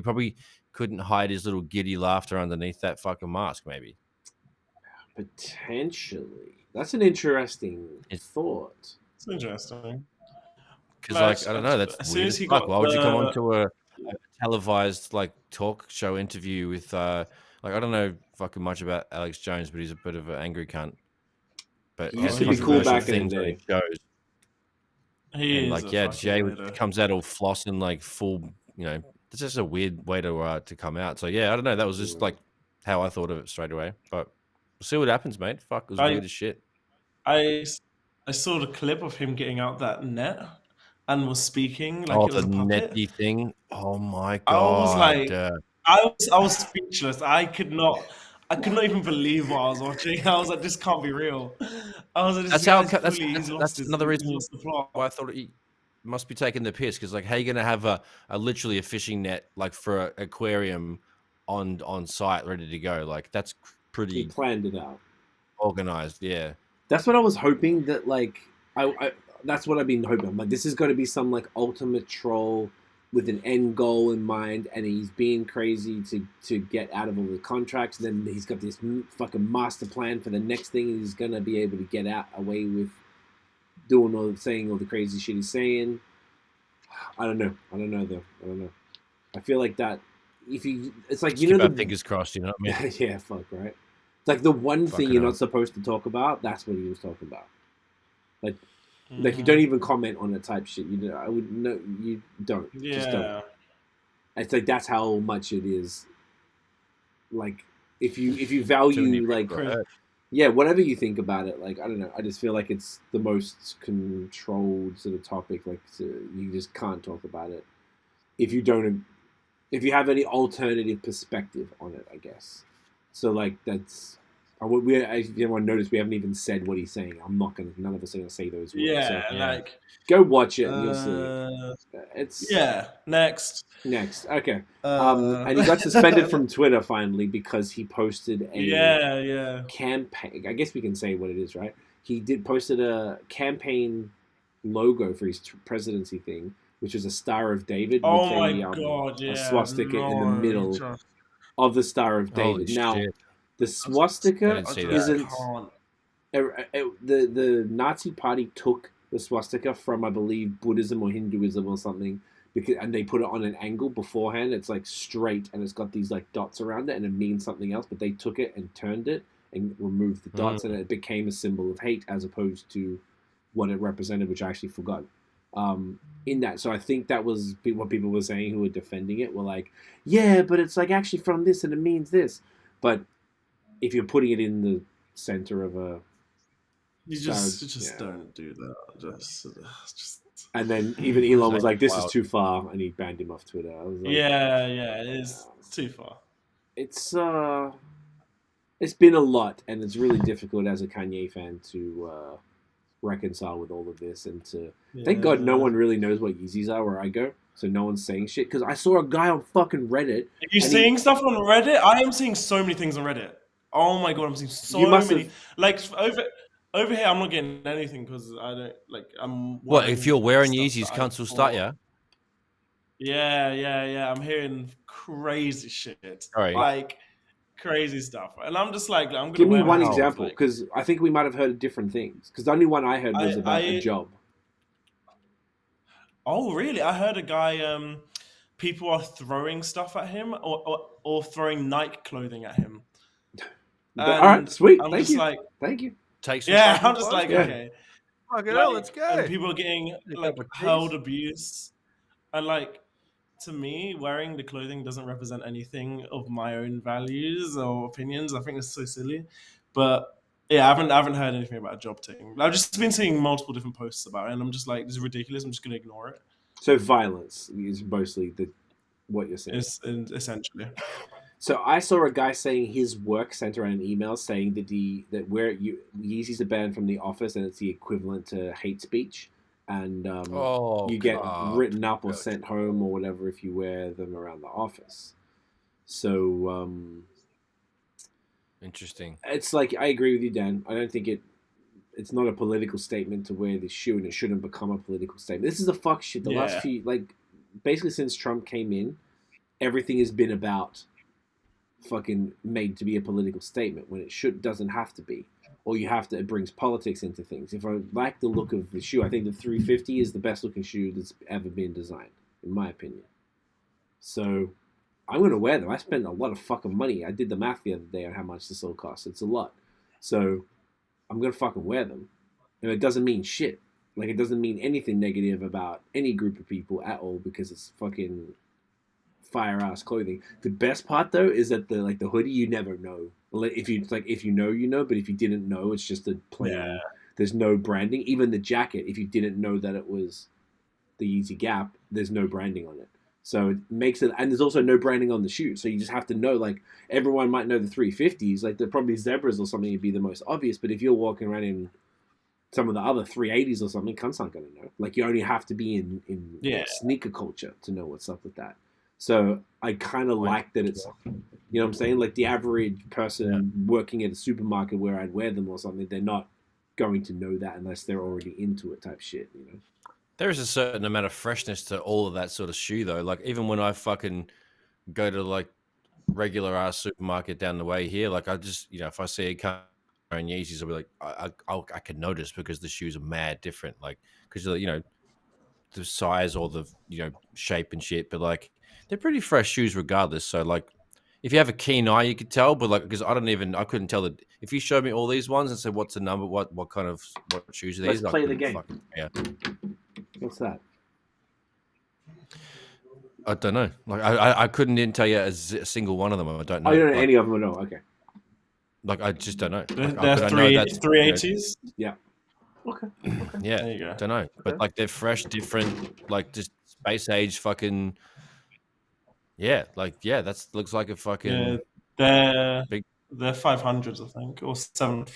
probably couldn't hide his little giddy laughter underneath that fucking mask. Maybe. Potentially, that's an interesting thought. It's interesting. Because I don't know. That's weird as fuck. Why would you come onto a televised like talk show interview with I don't know fucking much about Alex Jones, but he's a bit of an angry cunt. But he used to be cool back in the day. Jay comes out all flossing like full. It's just a weird way to come out. So yeah, I don't know. That was just like how I thought of it straight away. But we'll see what happens, mate. Fuck, it was weird as shit. I saw the clip of him getting out that net and was speaking like it was a puppet. Netty thing. Oh my god! I was like, I was speechless. I could not even believe what I was watching. I was like, this can't be real. I was like, that's another reason why I thought he must be taking the piss. Because like, how are you gonna have a literally a fishing net like for an aquarium on site ready to go? Like that's pretty. He planned it out, organized. Yeah, that's what I was hoping. That like that's what I've been hoping. I'm like, this is going to be some like ultimate troll with an end goal in mind, and he's being crazy to get out of all the contracts. And then he's got this fucking master plan for the next thing. He's going to be able to get away with saying all the crazy shit he's saying. I don't know though. I feel like that. It's like keep our fingers crossed. You know what I mean? Yeah, fuck right. It's like the one thing you're not supposed to talk about. That's what he was talking about. Like you don't even comment on it type shit. I would no, you don't. Yeah. Just don't. It's like that's how much it is. Like if you value like whatever you think about it, like I don't know. I just feel like it's the most controlled sort of topic. Like you just can't talk about it if you have any alternative perspective on it, I guess. So like that's. If anyone noticed, we haven't even said what he's saying. None of us are gonna say those words. Yeah, so, like go watch it and you'll see. Next. Okay. And he got suspended from Twitter finally because he posted a campaign. I guess we can say what it is, right? He posted a campaign logo for his presidency thing, which was a Star of David with a swastika in the middle of the Star of David. Shit. The swastika isn't. The Nazi Party took the swastika from, I believe, Buddhism or Hinduism or something, and they put it on an angle beforehand. It's like straight, and it's got these like dots around it, and it means something else. But they took it and turned it and removed the dots, and it became a symbol of hate as opposed to what it represented, which I actually forgot. In that, so I think that was what people were saying who were defending it. Were like, yeah, but it's like actually from this, and it means this, but. if you're putting it in the center of a, you just don't do that. Just. And then even Elon was like, "This wild. is too far," and he banned him off Twitter. I was like, Yeah, it is too far. It's been a lot, and it's really difficult as a Kanye fan to reconcile with all of this, and to thank God no one really knows what Yeezys are where I go, so no one's saying shit. Because I saw a guy on fucking Reddit. Are you seeing stuff on Reddit? I am seeing so many things on Reddit. Oh my God, I'm seeing so many. Like over here, I'm not getting anything because I don't like. I'm. What if you're wearing Yeezys? Can't still start, yeah. Yeah. I'm hearing crazy shit. Right. Like crazy stuff, and I'm just like, I'm gonna give me one example, because I think we might have heard different things. Because the only one I heard was about a job. Oh really? I heard a guy. People are throwing stuff at him, or throwing Nike clothing at him. All right, sweet. I'm Thank just you. like, thank you. I'm just like, okay. Fucking hell, let's go. And people are getting like hurled abuse, and like, to me, wearing the clothing doesn't represent anything of my own values or opinions. I think it's so silly. But yeah, I haven't heard anything about a job thing. I've just been seeing multiple different posts about it, and I'm just like, this is ridiculous. I'm just gonna ignore it. So violence is mostly what you're saying. Essentially. So I saw a guy saying his work sent around an email saying that Yeezys are banned from the office, and it's the equivalent to hate speech, and you get written up or sent home or whatever if you wear them around the office. So interesting. It's like, I agree with you, Dan. I don't think it's not a political statement to wear this shoe, and it shouldn't become a political statement. This is the fuck shit. The last few, like, basically since Trump came in, everything has been about fucking made to be a political statement when it doesn't have to be, or it brings politics into things. If I like the look of the shoe, I think the 350 is the best looking shoe that's ever been designed, in my opinion. So I'm gonna wear them. I spent a lot of fucking money. I did the math the other day on how much this all costs. It's a lot. So I'm gonna fucking wear them. And it doesn't mean shit. Like, it doesn't mean anything negative about any group of people at all, because it's fucking fire ass clothing. The best part though is that the hoodie, you never know. If you know, but if you didn't know, it's just a plain. Yeah. There's no branding. Even the jacket, if you didn't know that it was the Yeezy Gap, there's no branding on it. So it makes it, and there's also no branding on the shoe. So you just have to know, like, everyone might know the 350s, like they're probably Zebras or something would be the most obvious. But if you're walking around in some of the other 380s or something, cunts aren't going to know. Like, you only have to be in sneaker culture to know what's up with that. So I kind of like that it's, you know what I'm saying? Like, the average person working at a supermarket where I'd wear them or something, they're not going to know that unless they're already into it type shit, you know? There is a certain amount of freshness to all of that sort of shoe, though. Like, even when I fucking go to, like, regular ass supermarket down the way here, like, I just, you know, if I see a car wearing Yeezys, I'll be like, I can notice because the shoes are mad different. Like, because, you know, the size or the, you know, shape and shit. But, like, they're pretty fresh shoes regardless. So, like, if you have a keen eye, you could tell. But, like, because I couldn't tell that. If you showed me all these ones and said, what's the number, what kind of, what shoes are these? Let's play the game. Yeah. What's that? I don't know. Like, I couldn't even tell you a single one of them. I don't know. I don't know any of them at all. Okay. Like, I just don't know. They're 380s? Yeah. Okay. Yeah. There you go. Don't know. But, like, they're fresh, different, like, just space age fucking. Yeah. Like, yeah, that looks like a fucking. They're 500s, I think, or 7.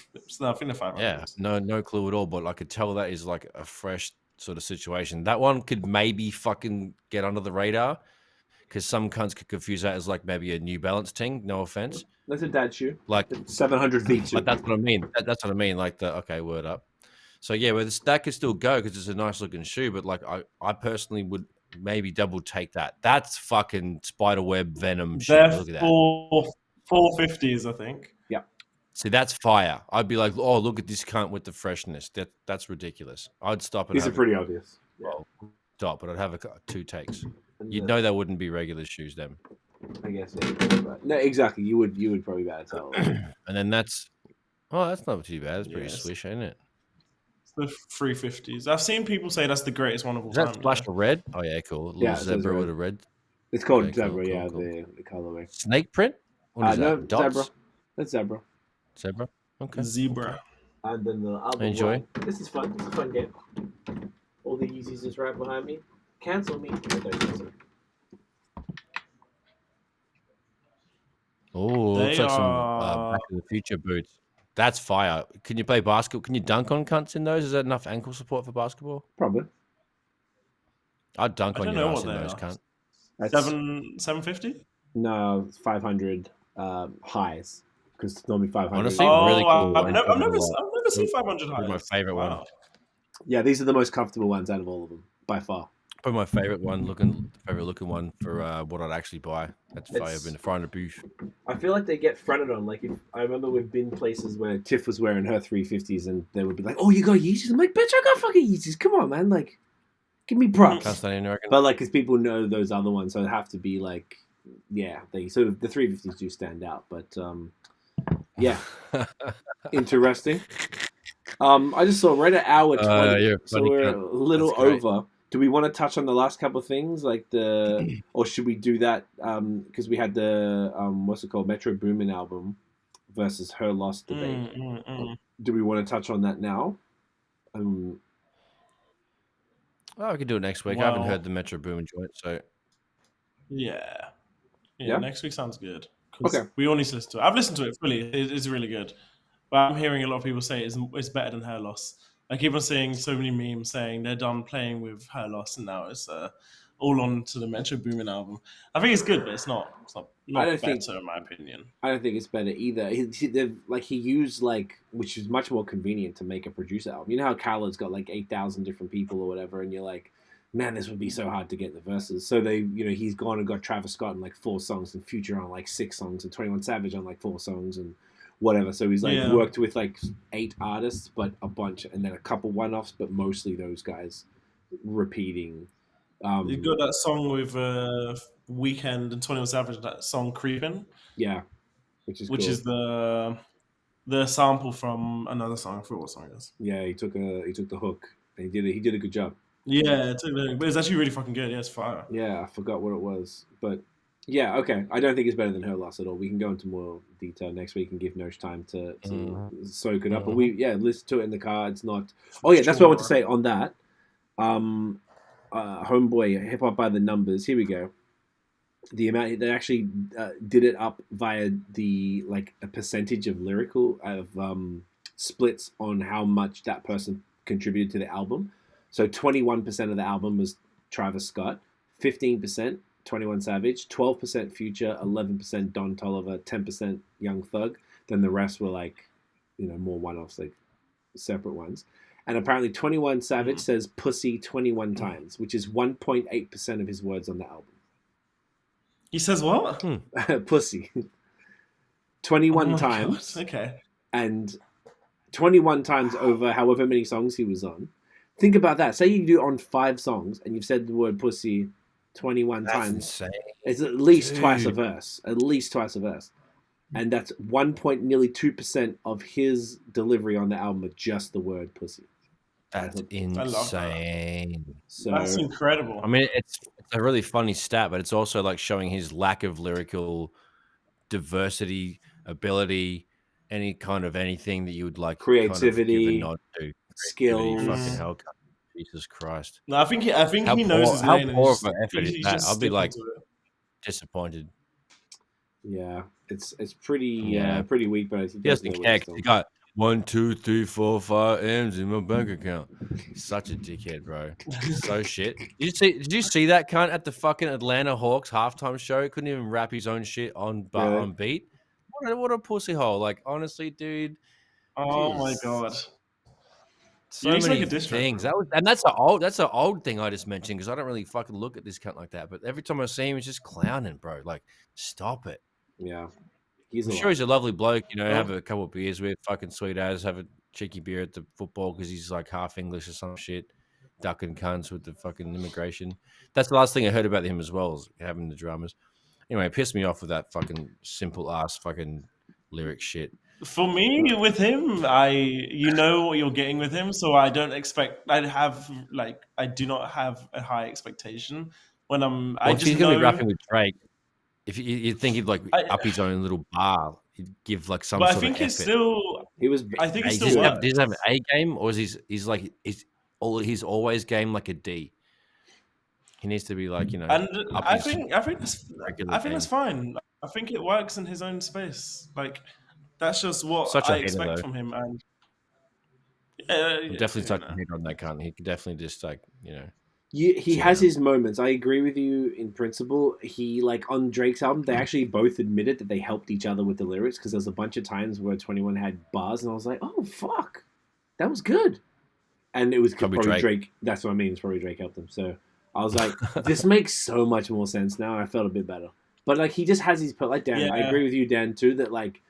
No, I think they're 500s. Yeah. No clue at all. But I could tell that is, like, a fresh sort of situation. That one could maybe fucking get under the radar because some cunts could confuse that as, like, maybe a New Balance thing. No offense. That's a dad shoe. Like 700 V2. But that's what I mean. That's what I mean. Like, okay, word up. So yeah, well, that could still go because it's a nice looking shoe. But, like, I personally would maybe double take that. That's fucking spiderweb venom shit. Look at that. 450s, I think. Yeah. See, that's fire. I'd be like, oh, look at this cunt with the freshness. That's ridiculous. I'd stop and these are pretty obvious. Well, stop, but I'd have 2 takes. You'd know that wouldn't be regular shoes then. I guess. Yeah. No, exactly. You would probably be able to tell. And then that's not too bad. It's pretty swish, ain't it? It's the 350s. I've seen people say that's the greatest one of all time. Is that splash of red? Oh yeah, cool. Little zebra with a red. It's called zebra. Cool. The colorway. Snake print? No, zebra. That's zebra. Zebra. Okay. Zebra. And then the other Enjoy. one. This is fun. It's a fun game. All the Yeezys is right behind me. Cancel me. No, don't cancel. Oh, looks They like some are. Back to the Future boots. That's fire. Can you play basketball? Can you dunk on cunts in those? Is that enough ankle support for basketball? Probably. I'd dunk I on don't your know ass what in they those, are. cunt. That's 750? no 500 highs because it's normally 500. Honestly, Oh, really cool. I've never Enjoyed it a lot. seen 500 Probably my highs. favorite one. Wow. Yeah, these are the most comfortable ones out of all of them by far. Probably my favorite looking one for what I'd actually buy. That's fire. I've been frying a booth. I feel like they get fronted on. Like, if I remember we've been places where Tiff was wearing her 350s and they would be like, "Oh, you got Yeezys?" I'm like, "Bitch, I got fucking Yeezys. Come on, man. Like, give me props." Can't stand it, But like, because people know those other ones, so it have to be like, yeah, they sort of the 350s do stand out. But yeah, interesting. I just saw right at hour 20, so we're a little over. Do we want to touch on the last couple of things, like or should we do that? Because we had the what's it called, Metro Boomin album versus Her Loss debate. Do we want to touch on that now? Oh, we can do it next week. I haven't heard the Metro Boomin joint, so yeah. Yeah? Next week sounds good. Okay. We all need to listen to it. I've listened to it fully. It's really good. But I'm hearing a lot of people say it's better than Her Loss. I keep on seeing so many memes saying they're done playing with Her Loss and now it's all on to the Metro Boomin album. I think it's good, but it's not better in my opinion. I don't think it's better either. He used which is much more convenient to make a producer album. You know how Khaled's got like 8,000 different people or whatever, and you're like, man, this would be so hard to get the verses. So he's gone and got Travis Scott on like 4 songs and Future on like 6 songs and 21 Savage on like 4 songs and whatever. So he's worked with like 8 artists, but a bunch, and then a couple one-offs, but mostly those guys repeating. You got that song with Weeknd and 21 Savage, that song "Creepin'." Yeah, which cool. Is the sample from another song. I forgot what song it is. Yeah, he took the hook and he did a good job. Yeah, but it's actually really fucking good. Yeah, it's fire. Yeah, I forgot what it was, but yeah, okay. I don't think it's better than Her Loss at all. We can go into more detail next week and give Nosh time to soak it up. But listen to it in the car. It's not. Oh yeah, that's what I want to say on that. Homeboy, Hip Hop by the Numbers. Here we go. The amount they actually did it up via the a percentage of lyrical splits on how much that person contributed to the album. So 21% of the album was Travis Scott, 15% 21 Savage, 12% Future, 11% Don Toliver, 10% Young Thug. Then the rest were more one-offs, like separate ones. And apparently 21 Savage says pussy 21 times, which is 1.8% of his words on the album. He says what? Pussy. 21 times. God. Okay. And 21 times over however many songs he was on. Think about that. Say you do it on 5 songs and you've said the word pussy 21 times. Insane. It's at least twice a verse. At least twice a verse. And that's nearly 2% of his delivery on the album of just the word pussy. That's insane. So, that's incredible. I mean, it's a really funny stat, but it's also like showing his lack of lyrical diversity, ability, any kind of anything that you would like creativity, kind of give a nod to. Skills. Fucking hell, Jesus Christ. No, I think he knows his lane. How poor of an effort is that? I'll be like disappointed. Yeah, it's pretty weak, but he doesn't care. He got 1, 2, 3, 4, 5 M's in my bank account. He's such a dickhead, bro. So shit. Did you see that cunt at the fucking Atlanta Hawks halftime show? Couldn't even rap his own shit on beat. What a pussy hole! Like honestly, dude. Oh my god. So many things. That's an old thing I just mentioned because I don't really fucking look at this cunt like that. But every time I see him, he's just clowning, bro. Like, stop it. Yeah, I'm sure he's a lovely bloke. Have a couple of beers with, fucking sweet ass. Have a cheeky beer at the football because he's like half English or some shit. Ducking cunts with the fucking immigration. That's the last thing I heard about him as well, is having the dramas. Anyway, it pissed me off with that fucking simple ass fucking lyric shit. For me, with him, you know what you're getting with him, so I don't expect. I do not have a high expectation when I'm. If he's gonna be rapping with Drake, if you think he'd up his own little bar, he'd give like some But I sort think of he's effort. still. He was. I think he Does still he works. have an A game, or is he's always game like a D? He needs to be like, And up I his think regular game. that's fine. I think it works in his own space. Like that's just what Such a I hater, expect though. from him. And I'm definitely such a hater on that cunt. He could definitely just like, He has his moments. I agree with you in principle. He like on Drake's album, they actually both admitted that they helped each other with the lyrics because there's a bunch of times where 21 had bars, and I was like, oh fuck, that was good. And it was probably Drake. That's what I mean. It's probably Drake helped him. So I was like, this makes so much more sense now. I felt a bit better. But like he just has his like Dan. Yeah. I agree with you, Dan, too. That like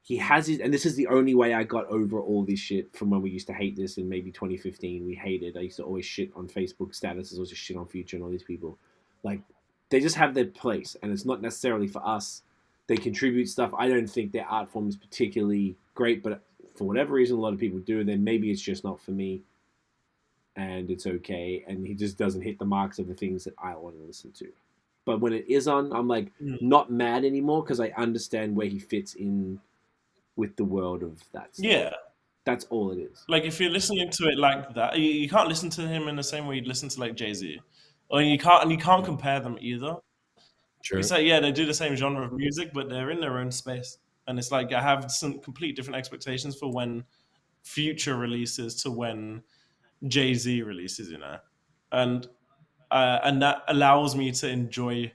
he has his, and this is the only way I got over all this shit from when we used to hate this in maybe 2015. We hated. I used to always shit on Facebook statuses, or just shit on Future and all these people. Like they just have their place, and it's not necessarily for us. They contribute stuff. I don't think their art form is particularly great, but for whatever reason, a lot of people do. And then maybe it's just not for me. And it's okay, and he just doesn't hit the marks of the things that I want to listen to. But when it is on, I'm like not mad anymore because I understand where he fits in with the world of that stuff. Yeah. That's all it is. Like if you're listening to it like that, you can't listen to him in the same way you'd listen to like Jay-Z. Or you can't compare them either. True. It's like, yeah, they do the same genre of music, but they're in their own space. And it's like I have some complete different expectations for when Future releases to when Jay-Z releases, and that allows me to enjoy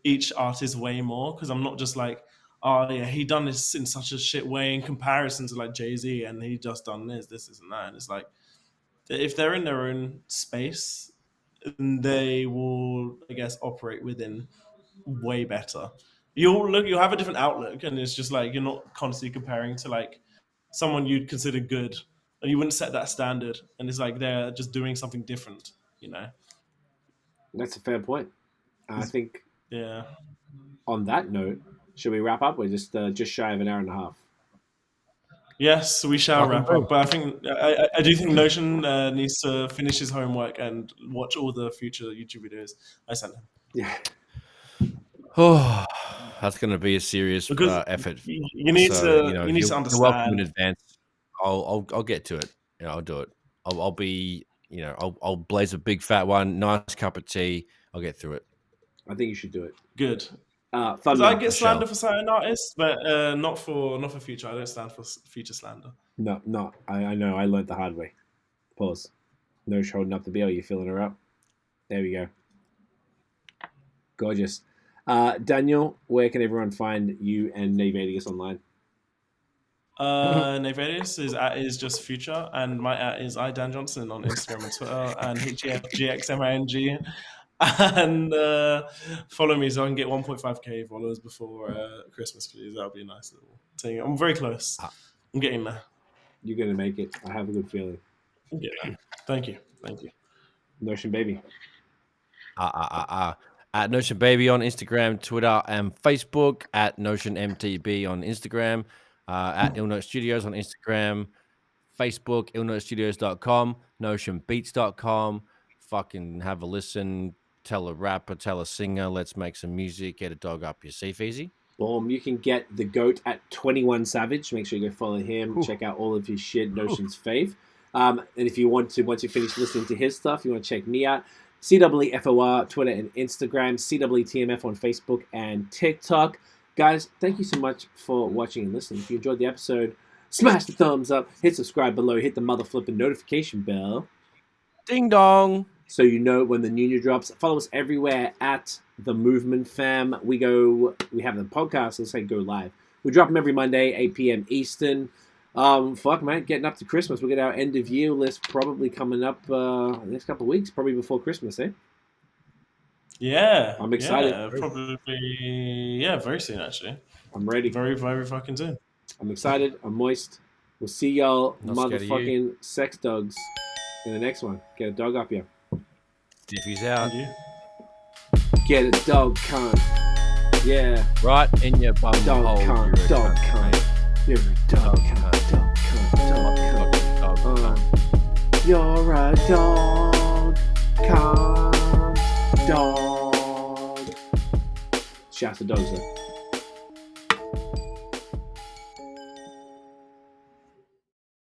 each artist way more because I'm not just like, oh yeah, he done this in such a shit way in comparison to like Jay-Z, and he just done this and that. And it's like if they're in their own space, they will, I guess, operate within way better. You'll have a different outlook, and it's just like you're not constantly comparing to like someone you'd consider good. And you wouldn't set that standard, and it's like they're just doing something different, That's a fair point. I think. Yeah. On that note, should we wrap up? We're just shy of an hour and a half. Yes, we shall wrap up. But I think I do think Notion needs to finish his homework and watch all the future YouTube videos I sent him. Yeah. Oh, that's going to be a serious effort. You need to understand. You're welcome in advance. I'll get to it. I'll do it. I'll be, I'll blaze a big fat one, nice cup of tea. I'll get through it. I think you should do it. Good. Fun. I get slander for certain artists, but not for Future. I don't stand for Future slander. No. I know. I learned the hard way. Pause. No holding up the bill. You filling her up? There we go. Gorgeous. Daniel, where can everyone find you and Navadius online? Navadius is just Future, and my @ is Dan Johnson on Instagram and Twitter, and HGXMING. And follow me so I can get 1.5k followers before Christmas, please. That'll be a nice little thing. I'm very close. I'm getting there. You're gonna make it. I have a good feeling. I'm getting there. Thank you. Notion Baby. At Notion Baby on Instagram, Twitter, and Facebook. At Notion MTB on Instagram. At Illnote Studios on Instagram, Facebook, illnotestudios.com, notionbeats.com. Fucking have a listen. Tell a rapper, tell a singer, let's make some music, get a dog up your sleeve easy. Boom. You can get the GOAT at 21 Savage. Make sure you go follow him. Check out all of his shit, Notion's fave. And if you want to, once you finish listening to his stuff, you want to check me out. CWEFOR, Twitter and Instagram. CWTMF on Facebook and TikTok. Guys, thank you so much for watching and listening. If you enjoyed the episode, smash the thumbs up, hit subscribe below, hit the mother flipping notification bell. Ding dong. So you know when the new drops. Follow us everywhere at The Movement Fam. We have the podcast, let's say go live. We drop them every Monday, 8 p.m. Eastern. Fuck, man, getting up to Christmas. We'll get our end of year list probably coming up the next couple of weeks, probably before Christmas, eh? Yeah. I'm excited. Yeah, probably, very soon, actually. I'm ready. Very, very fucking soon. I'm excited. I'm moist. We'll see y'all Not motherfucking sex dogs in the next one. Get a dog up here. Diffie's out. Get a dog cunt. Yeah. Right in your bum dog hole. Cunt, dog cunt. You're a dog cunt. Dog cunt. Dog cunt. You're a dog cunt. Dog. Shouts to dogs though.